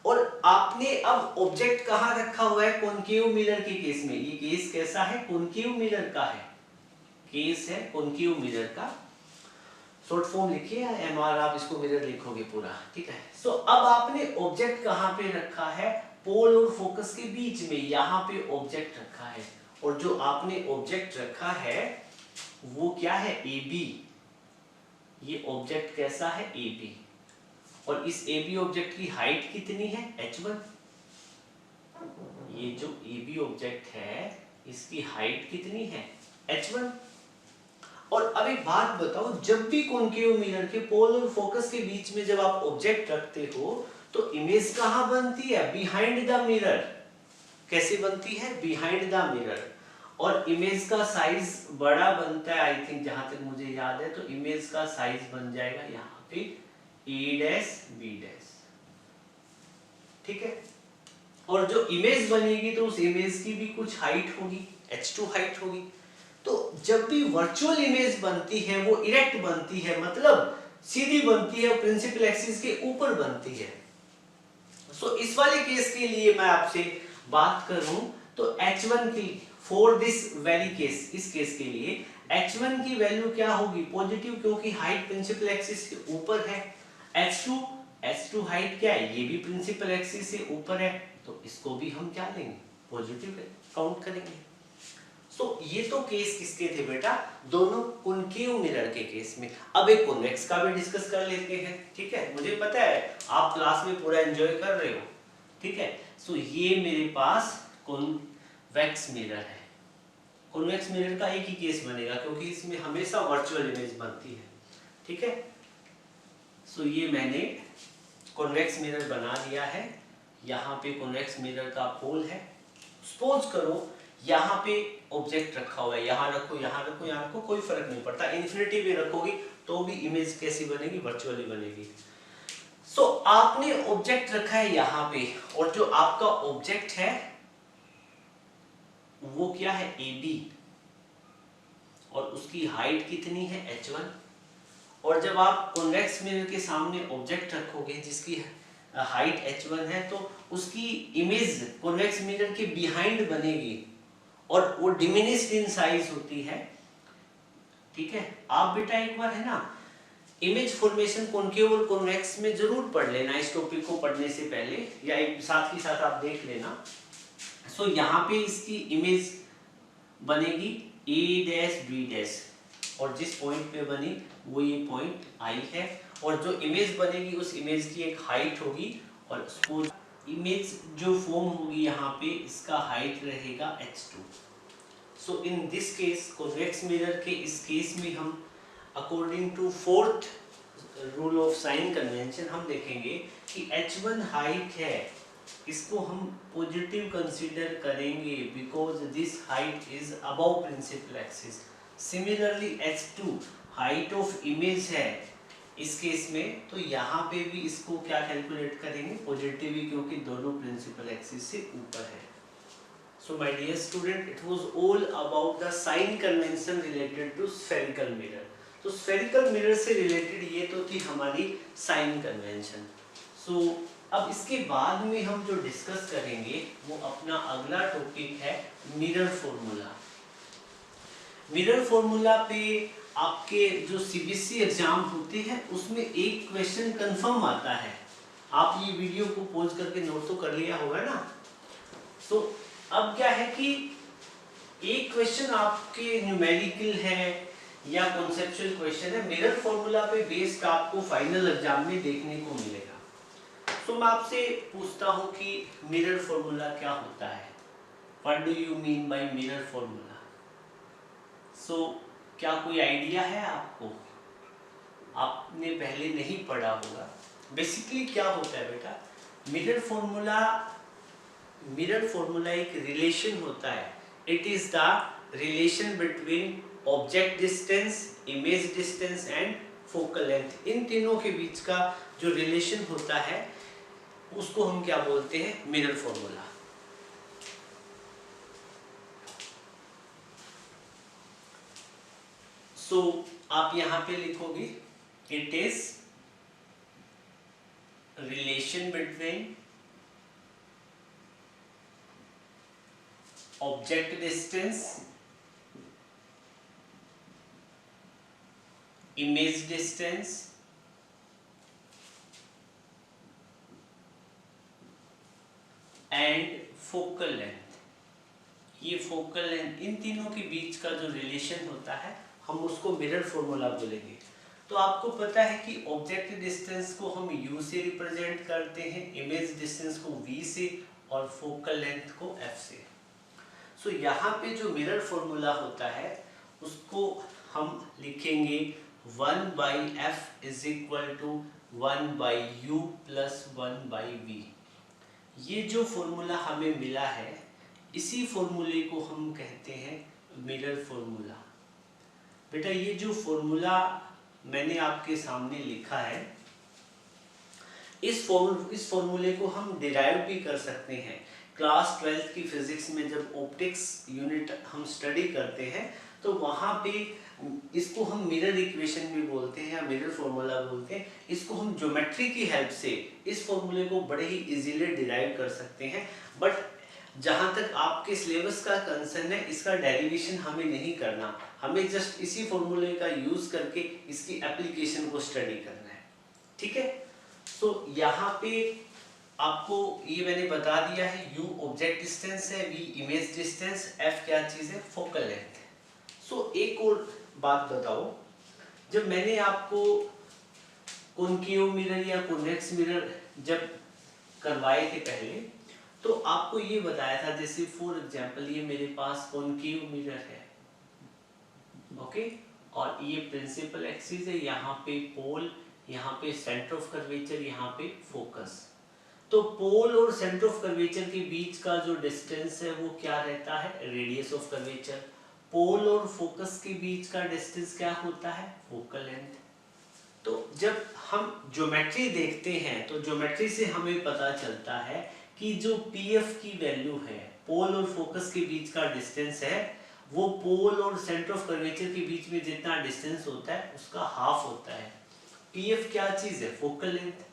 और आपने अब ऑब्जेक्ट कहाँ रखा हुआ है? कॉन्केव मिरर के केस में। ये केस कैसा है? कॉन्केव मिरर का है, केस है कॉन्केव मिरर का। शॉर्ट फॉर्म लिखिए या MR, आप इसको मिरर लिखोगे पूरा। ठीक है, सो अब आपने ऑब्जेक्ट कहाँ पे रखा है? पोल और फोकस के बीच में, यहाँ पे ऑब्जेक्ट रखा है, और जो आपने ऑब्जेक्ट रखा है वो क्या है? AB। ये ऑब्जेक्ट कैसा है? AB। और इस AB ऑब्जेक्ट की हाइट कितनी है? h1। ये जो AB ऑब्जेक्ट है इसकी हाइट कितनी है? h1। और अब एक बात बताओ, जब भी कॉन्केव मिरर के पोल और फोकस के बीच में जब आप ऑब्जेक्ट रखते हो तो इमेज कहाँ बनती है? Behind the mirror. कैसे बनती है? Behind the mirror. और इमेज का साइज बड़ा बनता है, आई थिंक जहां तक मुझे याद है, तो इमेज का साइज बन जाएगा यहाँ पे A डैश B डैश। ठीक है, और जो इमेज बनेगी तो उस इमेज की भी कुछ हाइट होगी, h2 हाइट होगी। तो जब भी वर्चुअल इमेज बनती है वो इरेक्ट बनती है, मतलब सीधी बनती है, प्रिंसिपल एक्सिस के ऊपर बनती है। सो इस वाले केस के लिए मैं आपसे बात करूं तो h1 की, फॉर दिस वेरी केस, इस केस के लिए h1 की वैल्यू क्या होगी? पॉजिटिव, क्योंकि हाइट प्रिंसिपल एक्सिस के ऊपर है। h2 हाइट क्या है? ये भी प्रिंसिपल एक्सिस से ऊपर है, तो इसको भी हम क्या लेंगे? पॉजिटिव काउंट करेंगे। तो ये तो केस किसके थे बेटा? दोनों कॉन्केव मिरर के केस में। अब एक कॉन्वेक्स का भी डिस्कस कर लेते हैं। ठीक है, मुझे पता है आप क्लास में पूरा एंजॉय कर रहे हो। ठीक है, सो ये मेरे पास कॉन्वेक्स मिरर है। कॉन्वेक्स मिरर का एक ही केस बनेगा क्योंकि इसमें हमेशा वर्चुअल इमेज बनती है। ठीक है, सो ये मैंने कॉन्वेक्स मिरर बना लिया है। यहाँ पे कॉन्वेक्स मिरर का पोल है। सपोज करो यहाँ पे ऑब्जेक्ट रखा हुआ है, यहाँ रखो, यहाँ रखो, यहाँ रखो, कोई फर्क नहीं पड़ता। इन्फिनिटी भी रखोगी तो भी इमेज कैसी बनेगी? वर्चुअली बनेगी। सो आपने ऑब्जेक्ट रखा है यहाँ पे, और जो आपका ऑब्जेक्ट है वो क्या है? AB, और उसकी हाइट कितनी है? h1। और जब आप कॉन्वेक्स मिरर के सामने ऑब्जेक्ट रखोगे जिसकी हाइट h1 है, तो उसकी इमेज कॉन्वेक्स मिरर के बिहाइंड बनेगी और वो डिमिनिश्ड इन साइज होती है। ठीक है, आप बेटा एक बार है ना इमेज फॉर्मेशन कॉन्केव और कॉन्वेक्स में जरूर पढ़ लेना, इस टॉपिक को पढ़ने से पहले, या एक साथ ही साथ आप देख लेना। सो यहाँ पे इसकी इमेज बनेगी A डैश B डैश, और जिस पॉइंट पे बनी वो ये पॉइंट I है, और जो इमेज बनेगी उस इमेज की एक हाइट होगी और सपोज इमेज जो फॉर्म होगी यहाँ पे इसका हाइट रहेगा h2। So in this case convex mirror के इस केस में हम according to fourth rule of sign convention हम देखेंगे कि h1 हाइट है, इसको हम पॉजिटिव कंसीडर करेंगे because this height is above principal axis. Similarly h2 height of image है इस केस में, तो यहाँ पे भी इसको क्या कैलकुलेट करेंगे, पॉजिटिव ही, क्योंकि दोनों प्रिंसिपल एक्सिस से ऊपर है। So my dear student, it was all about the sign convention related to spherical mirror. तो स्फेरिकल मिरर से रिलेटेड ये तो थी हमारी साइन कन्वेंशन। सो अब इसके बाद में हम जो डिस्कस करेंगे वो अपना अगला टॉपिक है मिरर फॉर्मूला। मिरर फॉर्मूला पे आपके जो सीबीएसई एग्जाम होते हैं उसमें एक क्वेश्चन कंफर्म आता है। आप ये वीडियो को पॉज करके नोट तो कर लिया होगा ना। सो अब क्या है कि एक क्वेश्चन आपके न्यूमेरिकल है या कॉन्सेप्चुअल क्वेश्चन है, मिरर फॉर्मूला पे बेस्ड आपको फाइनल एग्जाम में देखने को मिलेगा। तो मैं आपसे पूछता हूं कि मिरर फॉर्मूला क्या होता है, what do you mean by mirror formula. So क्या कोई आइडिया है आपको, आपने पहले नहीं पढ़ा होगा। बेसिकली क्या होता है बेटा, मिरर फॉर्मूला एक रिलेशन होता है। It is the relation between object distance, image distance and focal length. इन तीनों के बीच का जो रिलेशन होता है उसको हम क्या बोलते हैं, मिरर फॉर्मूला। सो आप यहां पे लिखोगे it is relation between object distance, image distance and focal length. ये फोकल लेंथ, इन तीनों के बीच का जो रिलेशन होता है हम उसको मिरर फॉर्मूला बोलेंगे। तो आपको पता है कि ऑब्जेक्ट डिस्टेंस को हम u से रिप्रेजेंट करते हैं, इमेज डिस्टेंस को v से और फोकल लेंथ को f से। सो यहाँ पे जो मिरर फॉर्मूला होता है उसको हम लिखेंगे 1/f is equal to 1/u plus 1/v। ये जो फॉर्मूला हमें मिला है इसी फॉर्मूले को हम कहते हैं मिरर फॉर्मूला। बेटा ये जो फॉर्मूला मैंने आपके सामने लिखा है इस फॉर्मूले को हम डिराइव भी कर सकते हैं। क्लास 12th की फिजिक्स में जब ऑप्टिक्स यूनिट हम स्टडी करते हैं तो वहाँ पे इसको हम मिरर इक्वेशन भी बोलते हैं या मिरर फॉर्मूला बोलते हैं। इसको हम ज्योमेट्री की हेल्प से इस फॉर्मूले को बड़े ही इजीली डिराइव कर सकते हैं। बट जहाँ तक आपके सिलेबस का कंसर्न है इसका डेरिवेशन हमें नहीं करना, हमें जस्ट इसी फॉर्मूले का यूज करके इसकी एप्लीकेशन को स्टडी करना है। ठीक है। सो यहाँ पे आपको ये मैंने बता दिया है, u ऑब्जेक्ट डिस्टेंस है, v इमेज डिस्टेंस, f क्या चीज है, फोकल लेंथ है। सो एक और बात बताओ, जब मैंने आपको कॉनकेव मिरर या कॉन्वेक्स मिरर जब करवाए थे पहले तो आपको ये बताया था, जैसे फॉर एग्जांपल ये मेरे पास कॉनकेव मिरर है, ओके, और ये प्रिंसिपल एक्सिस है, यहाँ पे पोल, यहाँ पे सेंटर ऑफ कर्वेचर, यहाँ पे फोकस। तो पोल और सेंटर ऑफ कर्वेचर के बीच का जो डिस्टेंस है वो क्या रहता है, रेडियस ऑफ कर्वेचर। पोल और फोकस के बीच का डिस्टेंस क्या होता है, फोकल लेंथ। तो जब हम ज्योमेट्री देखते हैं तो ज्योमेट्री से हमें पता चलता है कि जो PF की वैल्यू है, पोल और फोकस के बीच का डिस्टेंस है, वो पोल और सेंटर ऑफ कर्वेचर के बीच में जितना डिस्टेंस होता है उसका हाफ होता है। PF क्या चीज है, फोकल लेंथ।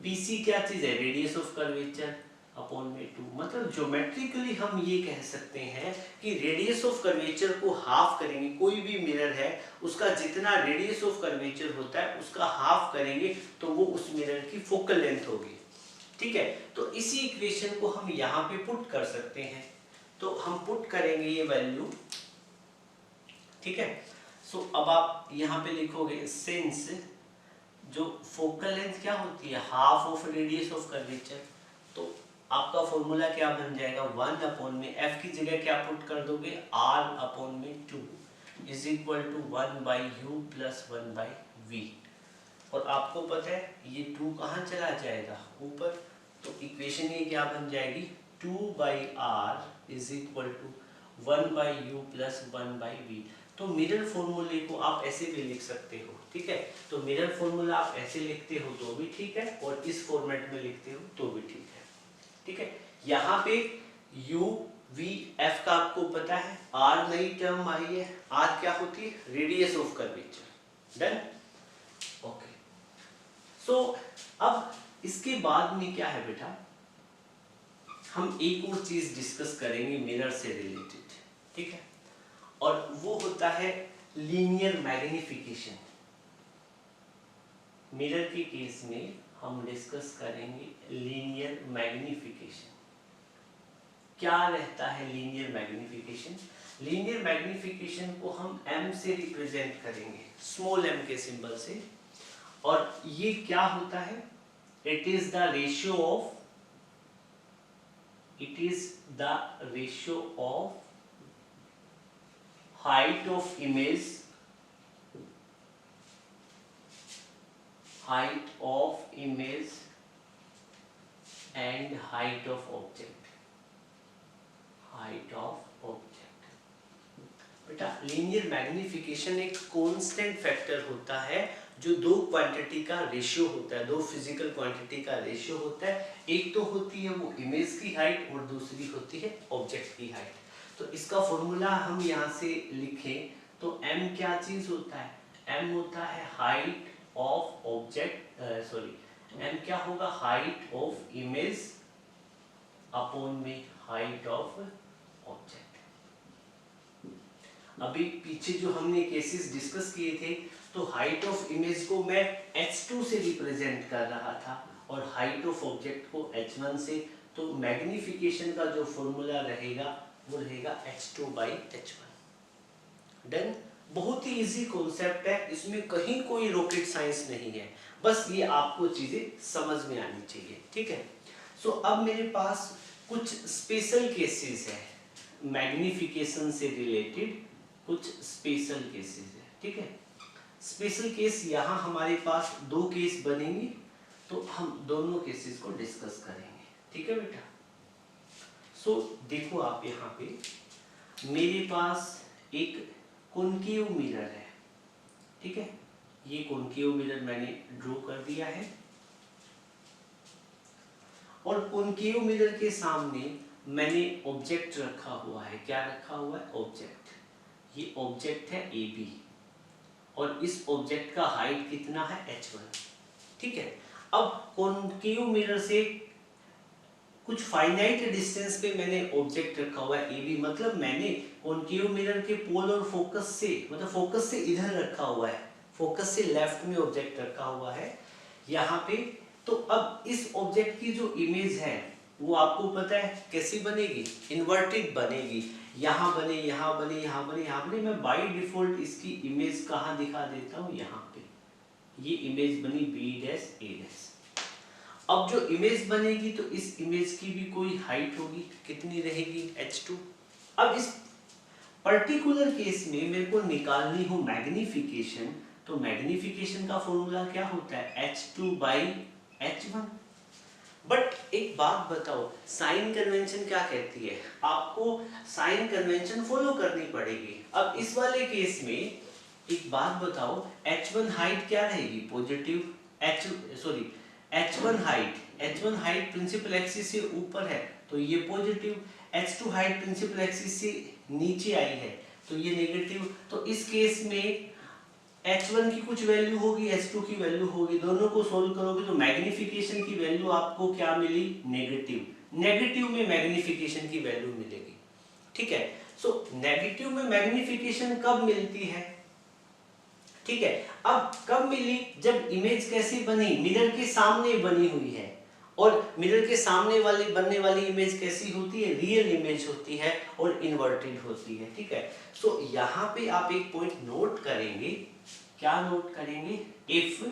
PC क्या चीज है, रेडियस ऑफ कर्वेचर अपॉन में 2। मतलब ज्योमेट्रिकली हम ये कह सकते हैं कि रेडियस ऑफ कर्वेचर को हाफ करेंगे, कोई भी मिरर है उसका जितना रेडियस ऑफ कर्वेचर होता है उसका हाफ करेंगे तो वो उस मिरर की फोकल लेंथ होगी। ठीक है, तो इसी इक्वेशन को हम यहाँ पे पुट कर सकते हैं। तो हम पुट करेंगे ये वैल्यू, ठीक है। सो अब आप यहाँ पे लिखोगे सिंस जो फोकल लेंथ क्या होती है, half of radius of curvature. तो आपका फॉर्मूला क्या बन जाएगा, 1 अपॉन में एफ की जगह क्या पुट कर दोगे, r अपॉन में 2 is equal to 1 by u plus 1 by v. और आपको पता है ये 2 कहाँ चला जाएगा, ऊपर। तो इक्वेशन ये क्या बन जाएगी, 2 by r is equal to 1 by u plus 1 by v. तो मिरर फॉर्मूले को आप ऐसे भी लिख सकते हो, ठीक है। तो मिरर फॉर्मूला आप ऐसे लिखते हो तो भी ठीक है, और इस फॉर्मेट में लिखते हो तो भी ठीक है, ठीक है। यहाँ पे u v f का आपको पता है, r नई टर्म आई है, r क्या होती है, radius of curvature. Done, okay. So अब इसके बाद में क्या है बेटा, हम एक और चीज डिस्कस करेंगे मिरर से रिलेटेड, ठीक है, और वो होता है लीनियर मैग्निफिकेशन। मिरर के केस में हम डिस्कस करेंगे लीनियर मैग्निफिकेशन। क्या रहता है लीनियर मैग्निफिकेशन, लीनियर मैग्निफिकेशन को हम m से रिप्रेजेंट करेंगे, स्मॉल m के सिंबल से। और ये क्या होता है, it is the ratio of height of image and height of object। बेटा लीनियर मैग्निफिकेशन एक कांस्टेंट फैक्टर होता है जो दो क्वांटिटी का रेशियो होता है, दो फिजिकल क्वांटिटी का रेशियो होता है। एक तो होती है वो इमेज की हाइट और दूसरी होती है ऑब्जेक्ट की हाइट। तो इसका फॉर्मूला हम यहाँ से लिखें तो m क्या चीज होता है, m होता है हाइट ऑफ ऑब्जेक्ट, m क्या होगा, हाइट ऑफ इमेज अपॉन में हाइट ऑफ ऑब्जेक्ट। अभी पीछे जो हमने केसेस डिस्कस किए थे, तो हाइट ऑफ इमेज को मैं h2 से रिप्रेजेंट कर रहा था और हाइट ऑफ ऑब्जेक्ट को h1 से। तो मैग्निफिकेशन का जो फॉर्मूला रहेगा वो रहेगा h2 बाई h1। डन, बहुत ही इजी कॉन्सेप्ट है, इसमें कहीं कोई रॉकेट साइंस नहीं है, बस ये आपको चीजें समझ में आनी चाहिए, ठीक है। सो अब मेरे पास कुछ स्पेशल केसेस है मैग्निफिकेशन से रिलेटेड, कुछ स्पेशल केसेस है, ठीक है। स्पेशल केस यहाँ हमारे पास दो केस बनेंगे, तो हम दोनों केसेस को डिस्कस करेंगे, ठीक है बेटा। सो देखो आप यहाँ पे मेरे पास एक कॉनकेव मिरर है, ठीक है। ये कॉनकेव मिरर मैंने ड्रॉ कर दिया है और कॉनकेव मिरर के सामने मैंने ऑब्जेक्ट रखा हुआ है। क्या रखा हुआ है, ऑब्जेक्ट। ये ऑब्जेक्ट है AB और इस ऑब्जेक्ट का हाइट कितना है, h1, ठीक है। अब कॉनकेव मिरर से कुछ फाइनाइट डिस्टेंस पे मैंने ऑब्जेक्ट रखा हुआ है AB, मतलब मैंने कॉनकेव मिरर के पोल और फोकस से, मतलब फोकस से इधर रखा हुआ है, फोकस से लेफ्ट में ऑब्जेक्ट रखा हुआ है यहाँ पे। तो अब इस ऑब्जेक्ट की जो इमेज है वो आपको पता है कैसी बनेगी, इन्वर्टेड बनेगी। यहाँ बने, यहाँ बने, यहाँ बने, यहाँ बने। मैं बाय डिफॉल्ट इसकी इमेज कहाँ दिखा देता हूँ, यहाँ पे। ये इमेज बनी B', A'। अब जो इमेज बनेगी तो इस इमेज की भी कोई हाइट होगी, कितनी रहेगी, h2। अब इस पर्टिकुलर केस में मेरे को निकालनी हो मैग्निफिकेशन, तो मैग्निफिकेशन का फॉर्मूला क्या होता है, h2 बाई h1। बट एक बात बताओ, साइन कन्वेंशन क्या कहती है, आपको साइन कन्वेंशन फॉलो करनी पड़ेगी। अब इस वाले केस में एक बात बताओ, h1 हाइट क्या रहेगी, positive, h1 height principal axis से ऊपर है तो ये positive, h2 height principal axis से नीचे आई है तो ये नेगेटिव। तो इस केस में h1 की कुछ वैल्यू होगी, h2 की वैल्यू होगी, दोनों को सोल्व करोगे तो मैग्निफिकेशन की वैल्यू आपको क्या मिली, नेगेटिव। नेगेटिव में मैग्निफिकेशन की वैल्यू मिलेगी, ठीक है। सो नेगेटिव में मैग्निफिकेशन कब मिलती है, ठीक है। अब कब मिली, जब इमेज कैसी बनी, मिरर के सामने बनी हुई है। और मिरर के सामने वाली बनने वाली इमेज कैसी होती है, रियल इमेज होती है और इन्वर्टेड होती है, ठीक है। सो यहाँ पे आप एक पॉइंट नोट करेंगे, क्या नोट करेंगे, इफ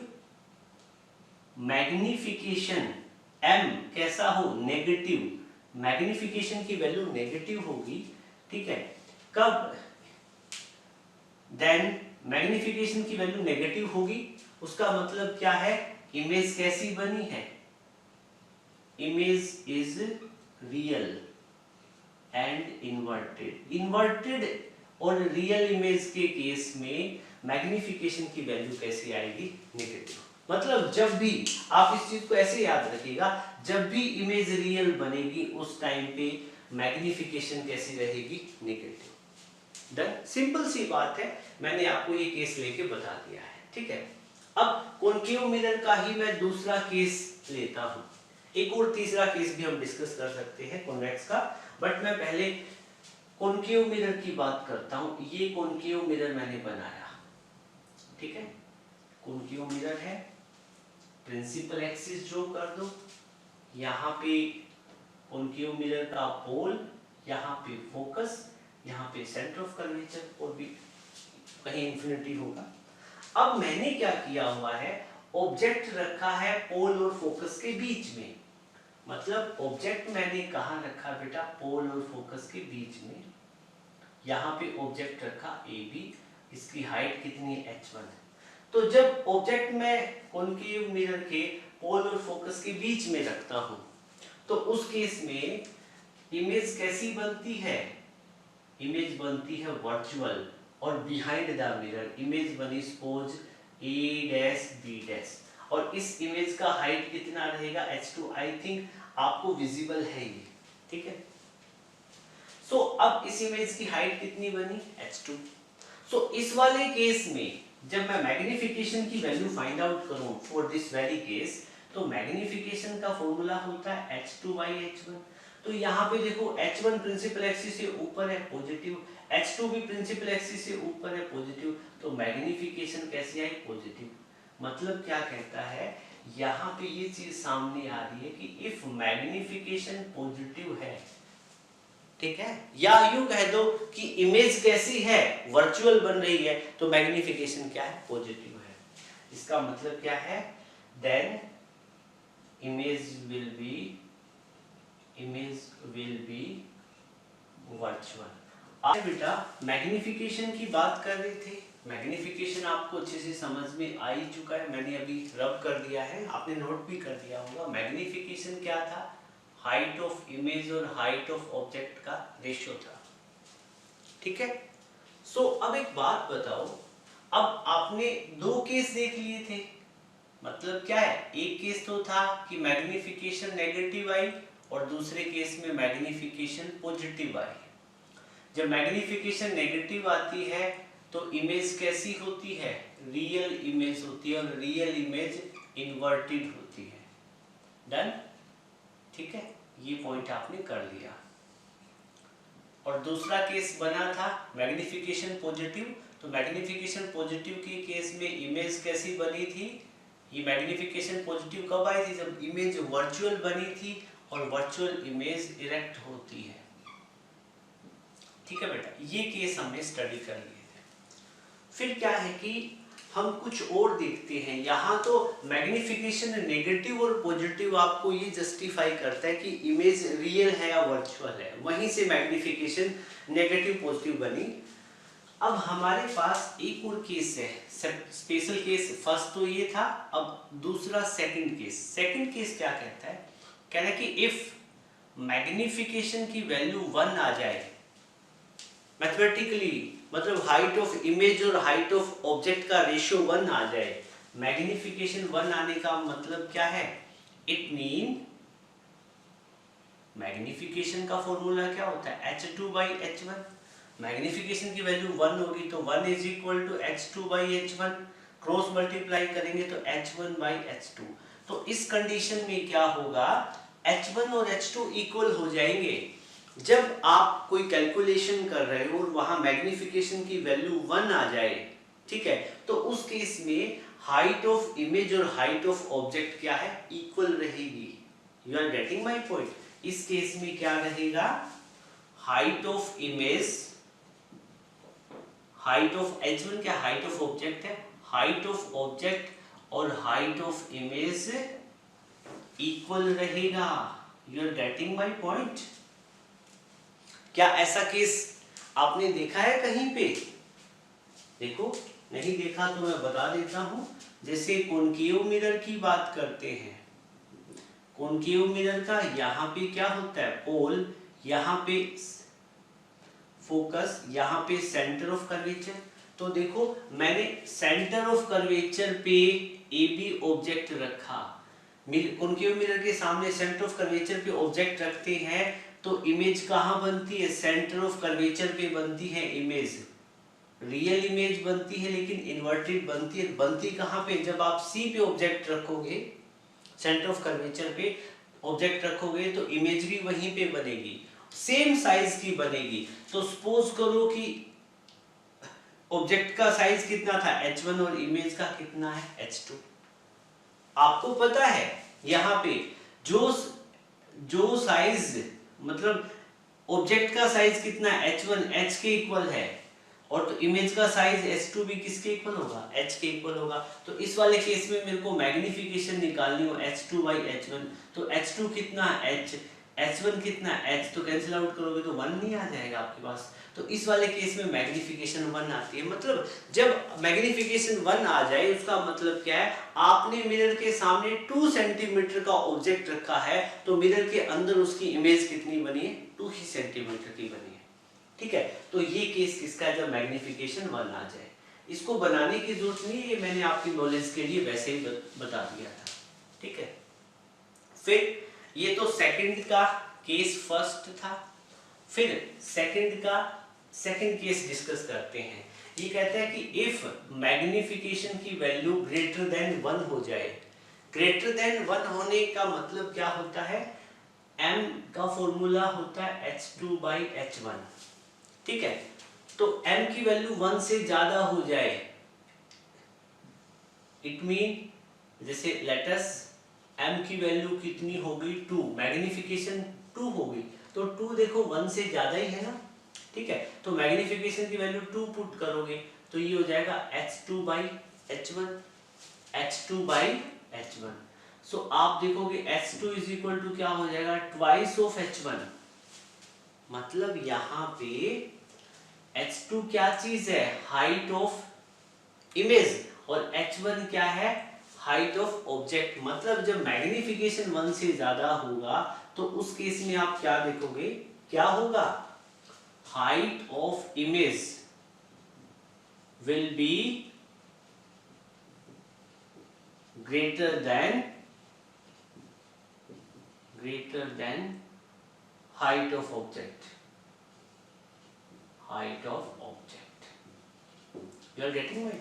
मैग्निफिकेशन m कैसा हो, नेगेटिव, मैग्निफिकेशन की वैल्यू नेगेटिव होगी, ठीक है, कब, देन मैग्निफिकेशन की वैल्यू नेगेटिव होगी, उसका मतलब क्या है, इमेज कैसी बनी है, image is real and inverted. Inverted और रियल इमेज के केस में मैग्निफिकेशन की वैल्यू कैसी आएगी, नेगेटिव। मतलब जब भी आप इस चीज को ऐसे याद रखिएगा, जब भी इमेज रियल बनेगी उस टाइम पे मैग्निफिकेशन कैसी रहेगी, नेगेटिव। डन, सिंपल सी बात है, मैंने आपको ये केस लेके बता दिया है, ठीक है। अब कॉन्केव मिरर का ही मैं दूसरा केस लेता हूं, एक और तीसरा केस भी हम डिस्कस कर सकते हैं कॉन्वेक्स का, बट मैं पहले कॉन्केव मिरर की बात करता हूं। ये कॉन्केव मिरर मैंने बनाया, ठीक है, कॉन्केव मिरर है, प्रिंसिपल एक्सिस ड्रॉ कर दो, यहाँ पे कॉन्केव मिरर का पोल, यहाँ पे फोकस, यहाँ पे सेंटर ऑफ कर्वेचर और भी कहीं इंफिनिटी होगा। अब मैंने क्या किया हुआ है, ऑब्जेक्ट रखा है पोल और फोकस के बीच में, मतलब ऑब्जेक्ट मैंने कहाँ रखा बेटा, पोल और फोकस के बीच में, यहाँ पे ऑब्जेक्ट रखा AB, इसकी हाइट कितनी है, h1। तो जब ऑब्जेक्ट मैं कॉन्केव मिरर के पोल और फोकस के बीच में रखता हूँ, तो उस केस में इमेज कैसी बनती है, इमेज बनती है वर्चुअल, और बिहाइंड द मिरर इमेज बनी सपोज A', B', और इस इमेज का हाइट कितना रहेगा, h2। आई थिंक आपको विजिबल है ये, ठीक है। सो अब इस इमेज की हाइट कितनी बनी, h2। सो इस वाले केस में जब मैं मैग्निफिकेशन की वैल्यू फाइंड आउट करूं फॉर दिस वेरी केस, तो मैग्निफिकेशन का फॉर्मूला होता है h2/h1। तो यहाँ पे देखो h1 प्रिंसिपल एक्सिस से ऊपर है, पॉजिटिव, h2 भी प्रिंसिपल एक्सिस से ऊपर है, पॉजिटिव, तो मैग्निफिकेशन कैसी आई, पॉजिटिव। मतलब क्या कहता है, यहाँ पे ये चीज सामने आ रही है कि इफ मैग्निफिकेशन पॉजिटिव है, ठीक है, या यूं कह दो कि इमेज कैसी है, वर्चुअल बन रही है, तो मैग्निफिकेशन क्या है, पॉजिटिव है। इसका मतलब क्या है, then image will be virtual. आज बेटा मैग्निफिकेशन की बात कर रहे थे, मैग्निफिकेशन आपको अच्छे से समझ में आ ही चुका है, मैंने अभी रब कर दिया है, आपने नोट भी कर दिया होगा। मैग्निफिकेशन क्या था, हाइट ऑफ इमेज और हाइट ऑफ ऑब्जेक्ट का रेशियो था, ठीक है। सो अब एक बात बताओ, अब आपने दो केस देख लिए थे, मतलब क्या है, एक केस तो था कि मैग्निफिकेशन नेगेटिव आई और दूसरे केस में मैग्निफिकेशन पॉजिटिव आई। जब मैग्निफिकेशन नेगेटिव आती है तो इमेज कैसी होती है, रियल इमेज होती है, और रियल इमेज इन्वर्टेड होती है। डन, ठीक है, ये पॉइंट आपने कर लिया। और दूसरा केस बना था मैग्निफिकेशन पॉजिटिव, तो मैग्निफिकेशन पॉजिटिव के केस में इमेज कैसी बनी थी, ये मैग्निफिकेशन पॉजिटिव कब आई थी, जब इमेज वर्चुअल बनी थी, और वर्चुअल इमेज इरेक्ट होती है, ठीक है बेटा। ये केस हमने स्टडी कर लिए थे। फिर क्या है कि हम कुछ और देखते हैं, यहाँ तो मैग्निफिकेशन नेगेटिव और पॉजिटिव आपको ये जस्टिफाई करता है कि इमेज रियल है या वर्चुअल है, वहीं से मैग्निफिकेशन नेगेटिव पॉजिटिव बनी। अब हमारे पास एक और केस है, स्पेशल केस। फर्स्ट तो ये था, अब दूसरा सेकंड केस। सेकंड केस क्या कहता है, कह रहा है कि इफ मैग्निफिकेशन की वैल्यू 1 आ जाए मैथमेटिकली, मतलब हाइट ऑफ इमेज और हाइट ऑफ ऑब्जेक्ट का रेशियो 1 आ जाए, मैग्निफिकेशन 1 आने का मतलब क्या है, इट मीन मैग्निफिकेशन का फॉर्मूला क्या होता है, h2/h1। मैग्निफिकेशन की वैल्यू 1 होगी तो 1 is equal to h2/h1, cross multiply करेंगे तो h1/h2। तो इस कंडीशन में क्या होगा, h1 और h2 इक्वल हो जाएंगे। जब आप कोई कैलकुलेशन कर रहे हो और वहां मैग्निफिकेशन की वैल्यू 1 आ जाए, ठीक है, तो उस केस में हाइट ऑफ इमेज और हाइट ऑफ ऑब्जेक्ट क्या है, इक्वल रहेगी। You are getting my point. इस केस में क्या रहेगा, height of image, height of h1 क्या हाइट ऑफ ऑब्जेक्ट है, हाइट ऑफ ऑब्जेक्ट और हाइट ऑफ इमेज इक्वल रहेगा। You are getting my point? क्या ऐसा केस आपने देखा है कहीं पे? देखो, नहीं देखा तो मैं बता देता हूं। जैसे कॉनकेव मिरर की बात करते हैं, कॉनकेव मिरर का यहाँ पे क्या होता है, पोल, यहाँ पे फोकस, यहाँ पे सेंटर ऑफ कर्वेचर। तो देखो, मैंने सेंटर ऑफ कर्वेचर पे ए बी ऑब्जेक्ट रखा। कॉनकेव मिरर के सामने सेंटर ऑफ कर्वेचर पे ऑब्जेक्ट रखते हैं तो इमेज कहाँ बनती है? सेंटर ऑफ कर्वेचर पे बनती है इमेज। रियल इमेज बनती है लेकिन इन्वर्टेड बनती है। बनती कहाँ पे? जब आप सी पे ऑब्जेक्ट रखोगे, सेंटर ऑफ कर्वेचर पे ऑब्जेक्ट रखोगे तो इमेज भी वहीं पे बनेगी, सेम साइज की बनेगी। तो सपोज करो कि ऑब्जेक्ट का साइज कितना था h1 और इमेज का कितना है h2। आपको पता है यहाँ पे जो साइज, मतलब ऑब्जेक्ट का साइज कितना है h1 h के इक्वल है, और तो इमेज का साइज h2 भी किसके इक्वल होगा? h के इक्वल होगा। तो इस वाले केस में मेरे को मैग्निफिकेशन निकालनी हो h2 by h1, तो h2 कितना h, h1 कितना h, तो कैंसिल आउट करोगे तो 1 नहीं आ जाएगा आपके पास। तो इस वाले केस में मैग्निफिकेशन 1 आती है। मतलब जब मैग्निफिकेशन 1 आ जाए उसका मतलब क्या है? आपने मिरर के सामने 2 सेंटीमीटर का ऑब्जेक्ट रखा है तो मिरर के अंदर उसकी इमेज कितनी बनी है? 2 ही सेंटीमीटर की बनी है। ठीक है, तो ये केस किसका है? जब मैग्निफिकेशन 1 आ जाए। इसको बनाने की जरूरत नहीं है, ये मैंने आपकी नॉलेज के लिए वैसे ही बता दिया था। ठीक है, फिर ये तो सेकंड का केस फर्स्ट था। फिर सेकंड केस डिस्कस करते हैं। ये कहता है कि इफ मैग्निफिकेशन की वैल्यू ग्रेटर देन 1 हो जाए। ग्रेटर देन 1 होने का मतलब क्या होता है? m का फॉर्मूला होता है h2 by h1। ठीक है, तो m की वैल्यू 1 से ज्यादा हो जाए, इट मीन जैसे लेटस m की वैल्यू कितनी होगी? 2, मैग्निफिकेशन 2 होगी, तो 2 देखो 1 से ज्यादा ही है ना। ठीक है, तो मैग्निफिकेशन की वैल्यू 2 पुट करोगे तो ये हो जाएगा h2 by h1, h2 by h1। सो आप देखोगे h2 इज इक्वल टू क्या हो जाएगा? Twice of h1। मतलब यहाँ पे h2 क्या चीज है? हाइट ऑफ इमेज, और h1 क्या है? Height of object. मतलब जब मैग्निफिकेशन 1 से ज्यादा होगा तो उस केस में आप क्या देखोगे? क्या होगा? Height of image will be greater than height of object. Height of object, you are getting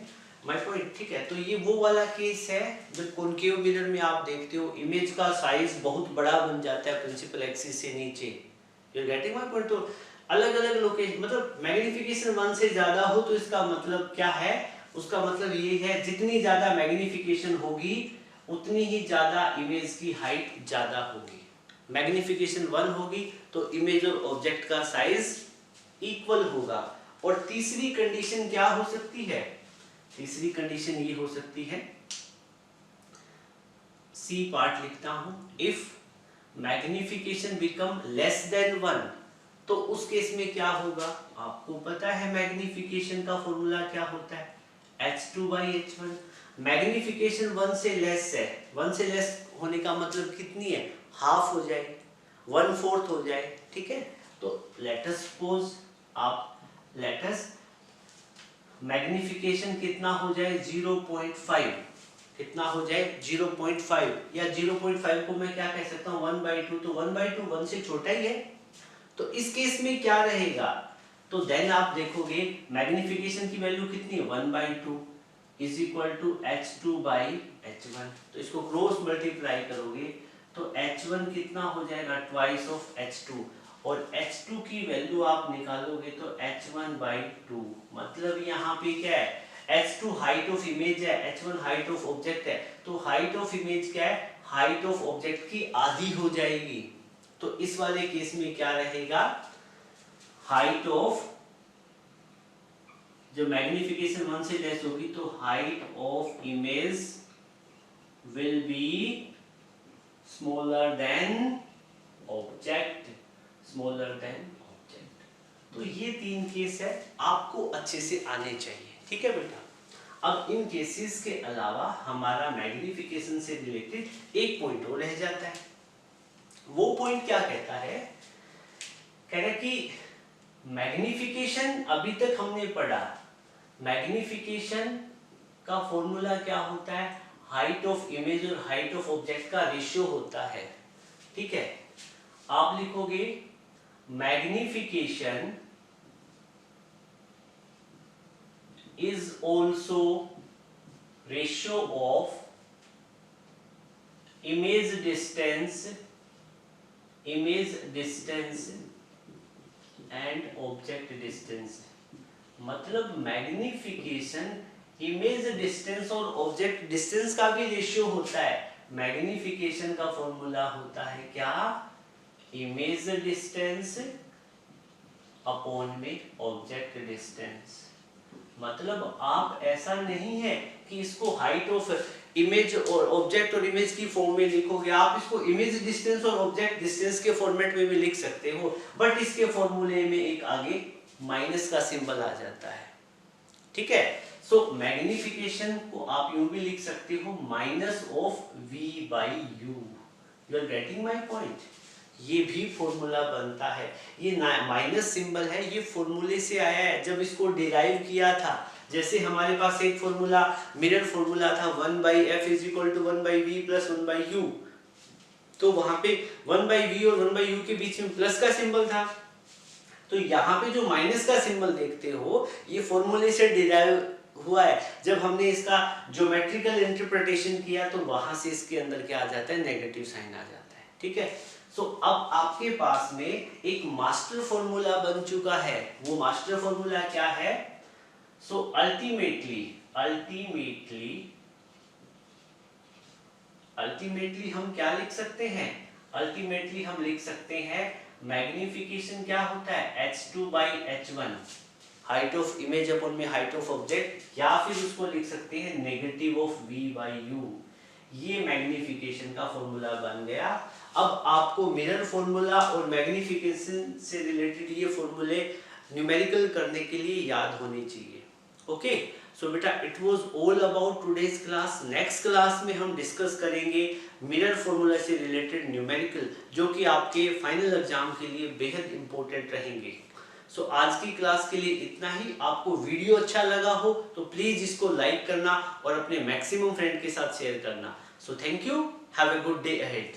my point? ठीक है, तो ये वो वाला केस है जब कॉनकेव मिरर में आप देखते हो इमेज का साइज बहुत बड़ा बन जाता है प्रिंसिपल एक्सिस से नीचे। You are getting my point? तो अलग अलग लोकेशन, मतलब मैग्निफिकेशन 1 से ज्यादा हो तो इसका मतलब क्या है? उसका मतलब ये है जितनी ज्यादा मैग्निफिकेशन होगी उतनी ही ज्यादा इमेज की हाइट ज्यादा होगी। मैग्निफिकेशन 1 होगी तो इमेज और ऑब्जेक्ट का साइज इक्वल होगा। और तीसरी कंडीशन क्या हो सकती है? तीसरी कंडीशन ये हो सकती है, सी पार्ट लिखता हूं, if magnification become less than 1, तो उस केस में क्या होगा? आपको पता है मैग्निफिकेशन का फॉर्मूला क्या होता है? h2 by h1। मैग्निफिकेशन 1 से लेस है, 1 से लेस होने का मतलब कितनी है? हाफ हो जाए, 1/4 हो जाए। ठीक है, तो लेट अस सपोज मैग्निफिकेशन कितना हो जाए? 0.5। कितना हो जाए? 0.5, या 0.5 को मैं क्या कह सकता हूँ? 1/2। तो 1/2 1 से छोटा ही है, तो इस केस में क्या रहेगा? तो देन आप देखोगे मैग्निफिकेशन की वैल्यू कितनी है? 1/2 is equal to h2 by h1। तो इसको क्रॉस मल्टीप्लाई करोगे तो h1 कितना हो जाएगा? ट्वाइस ऑफ h2, और h2 की वैल्यू आप निकालोगे तो h1/2। मतलब यहाँ पे क्या है? h2 हाइट ऑफ इमेज है, h1 हाइट ऑफ ऑब्जेक्ट है, तो हाइट ऑफ इमेज क्या है? हाइट ऑफ ऑब्जेक्ट की आधी हो जाएगी। तो इस वाले केस में क्या रहेगा? हाइट ऑफ, जब मैग्निफिकेशन 1 से लेस होगी तो height of image will be smaller than object, smaller than object। तो ये 3 केस है, आपको अच्छे से आने चाहिए, ठीक है बेटा। अब इन केसेस के अलावा हमारा मैग्निफिकेशन से रिलेटेड एक पॉइंट और रह जाता है। वो पॉइंट क्या कहता है, कह रहा है कि मैग्निफिकेशन अभी तक हमने पढ़ा, मैग्निफिकेशन का फॉर्मूला क्या होता है, हाइट ऑफ इमेज और हाइट ऑफ ऑब्जेक्ट का रेशियो होता है, ठीक है। आप लिखोगे magnification is also ratio of image distance and object distance। मतलब मैग्निफिकेशन इमेज डिस्टेंस और ऑब्जेक्ट डिस्टेंस का भी रेशियो होता है। मैग्निफिकेशन का फॉर्मूला होता है क्या, इमेज डिस्टेंस अपॉन में ऑब्जेक्ट डिस्टेंस। मतलब आप ऐसा नहीं है कि इसको हाइट ऑफ इमेज और ऑब्जेक्ट और इमेज की फॉर्म में लिखोगे, आप इसको इमेज डिस्टेंस और ऑब्जेक्ट डिस्टेंस के फॉर्मेट में भी लिख सकते हो, बट इसके फॉर्मूले में एक आगे माइनस का सिंबल आ जाता है, ठीक है। सो मैग्निफिकेशन को आप यूं भी लिख सकते हो, minus of v by u. You are getting my point. ये भी फॉर्मूला बनता है, ये माइनस सिंबल है, ये फॉर्मूले से आया है जब इसको डिराइव किया था। जैसे हमारे पास एक फॉर्मूला मिरर फॉर्मूला था 1/f = 1/v + 1/u, तो वहां पे 1/v और 1/u के बीच में प्लस का सिंबल था। तो यहाँ पे जो माइनस का सिंबल देखते हो, ये फॉर्मूले से डिराइव हुआ है। जब हमने इसका ज्योमेट्रिकल इंटरप्रिटेशन किया तो वहां से इसके अंदर क्या आ जाता है, नेगेटिव साइन आ जाता है, ठीक है। सो अब आपके पास में एक मास्टर फॉर्मूला बन चुका है। वो मास्टर फॉर्मूला क्या है, सो अल्टीमेटली हम क्या लिख सकते हैं, अल्टीमेटली हम लिख सकते हैं मैग्निफिकेशन क्या होता है, h2/h1, height of image upon में हाइट ऑफ ऑब्जेक्ट, या फिर उसको लिख सकते हैं नेगेटिव ऑफ v/u। ये मैग्निफिकेशन का फॉर्मूला बन गया। अब आपको मिरर फॉर्मूला और मैग्निफिकेशन से रिलेटेड ये फॉर्मूले न्यूमेरिकल करने के लिए याद होने चाहिए। ओके, सो बेटा it was all about today's class. Next class में हम डिस्कस करेंगे मिरर फॉर्मूला से रिलेटेड न्यूमेरिकल, जो कि आपके फाइनल एग्जाम के लिए बेहद इंपॉर्टेंट रहेंगे। सो आज की क्लास के लिए इतना ही। आपको वीडियो अच्छा लगा हो तो प्लीज इसको लाइक करना और अपने मैक्सिमम फ्रेंड के साथ शेयर करना। So thank you, have a good day ahead.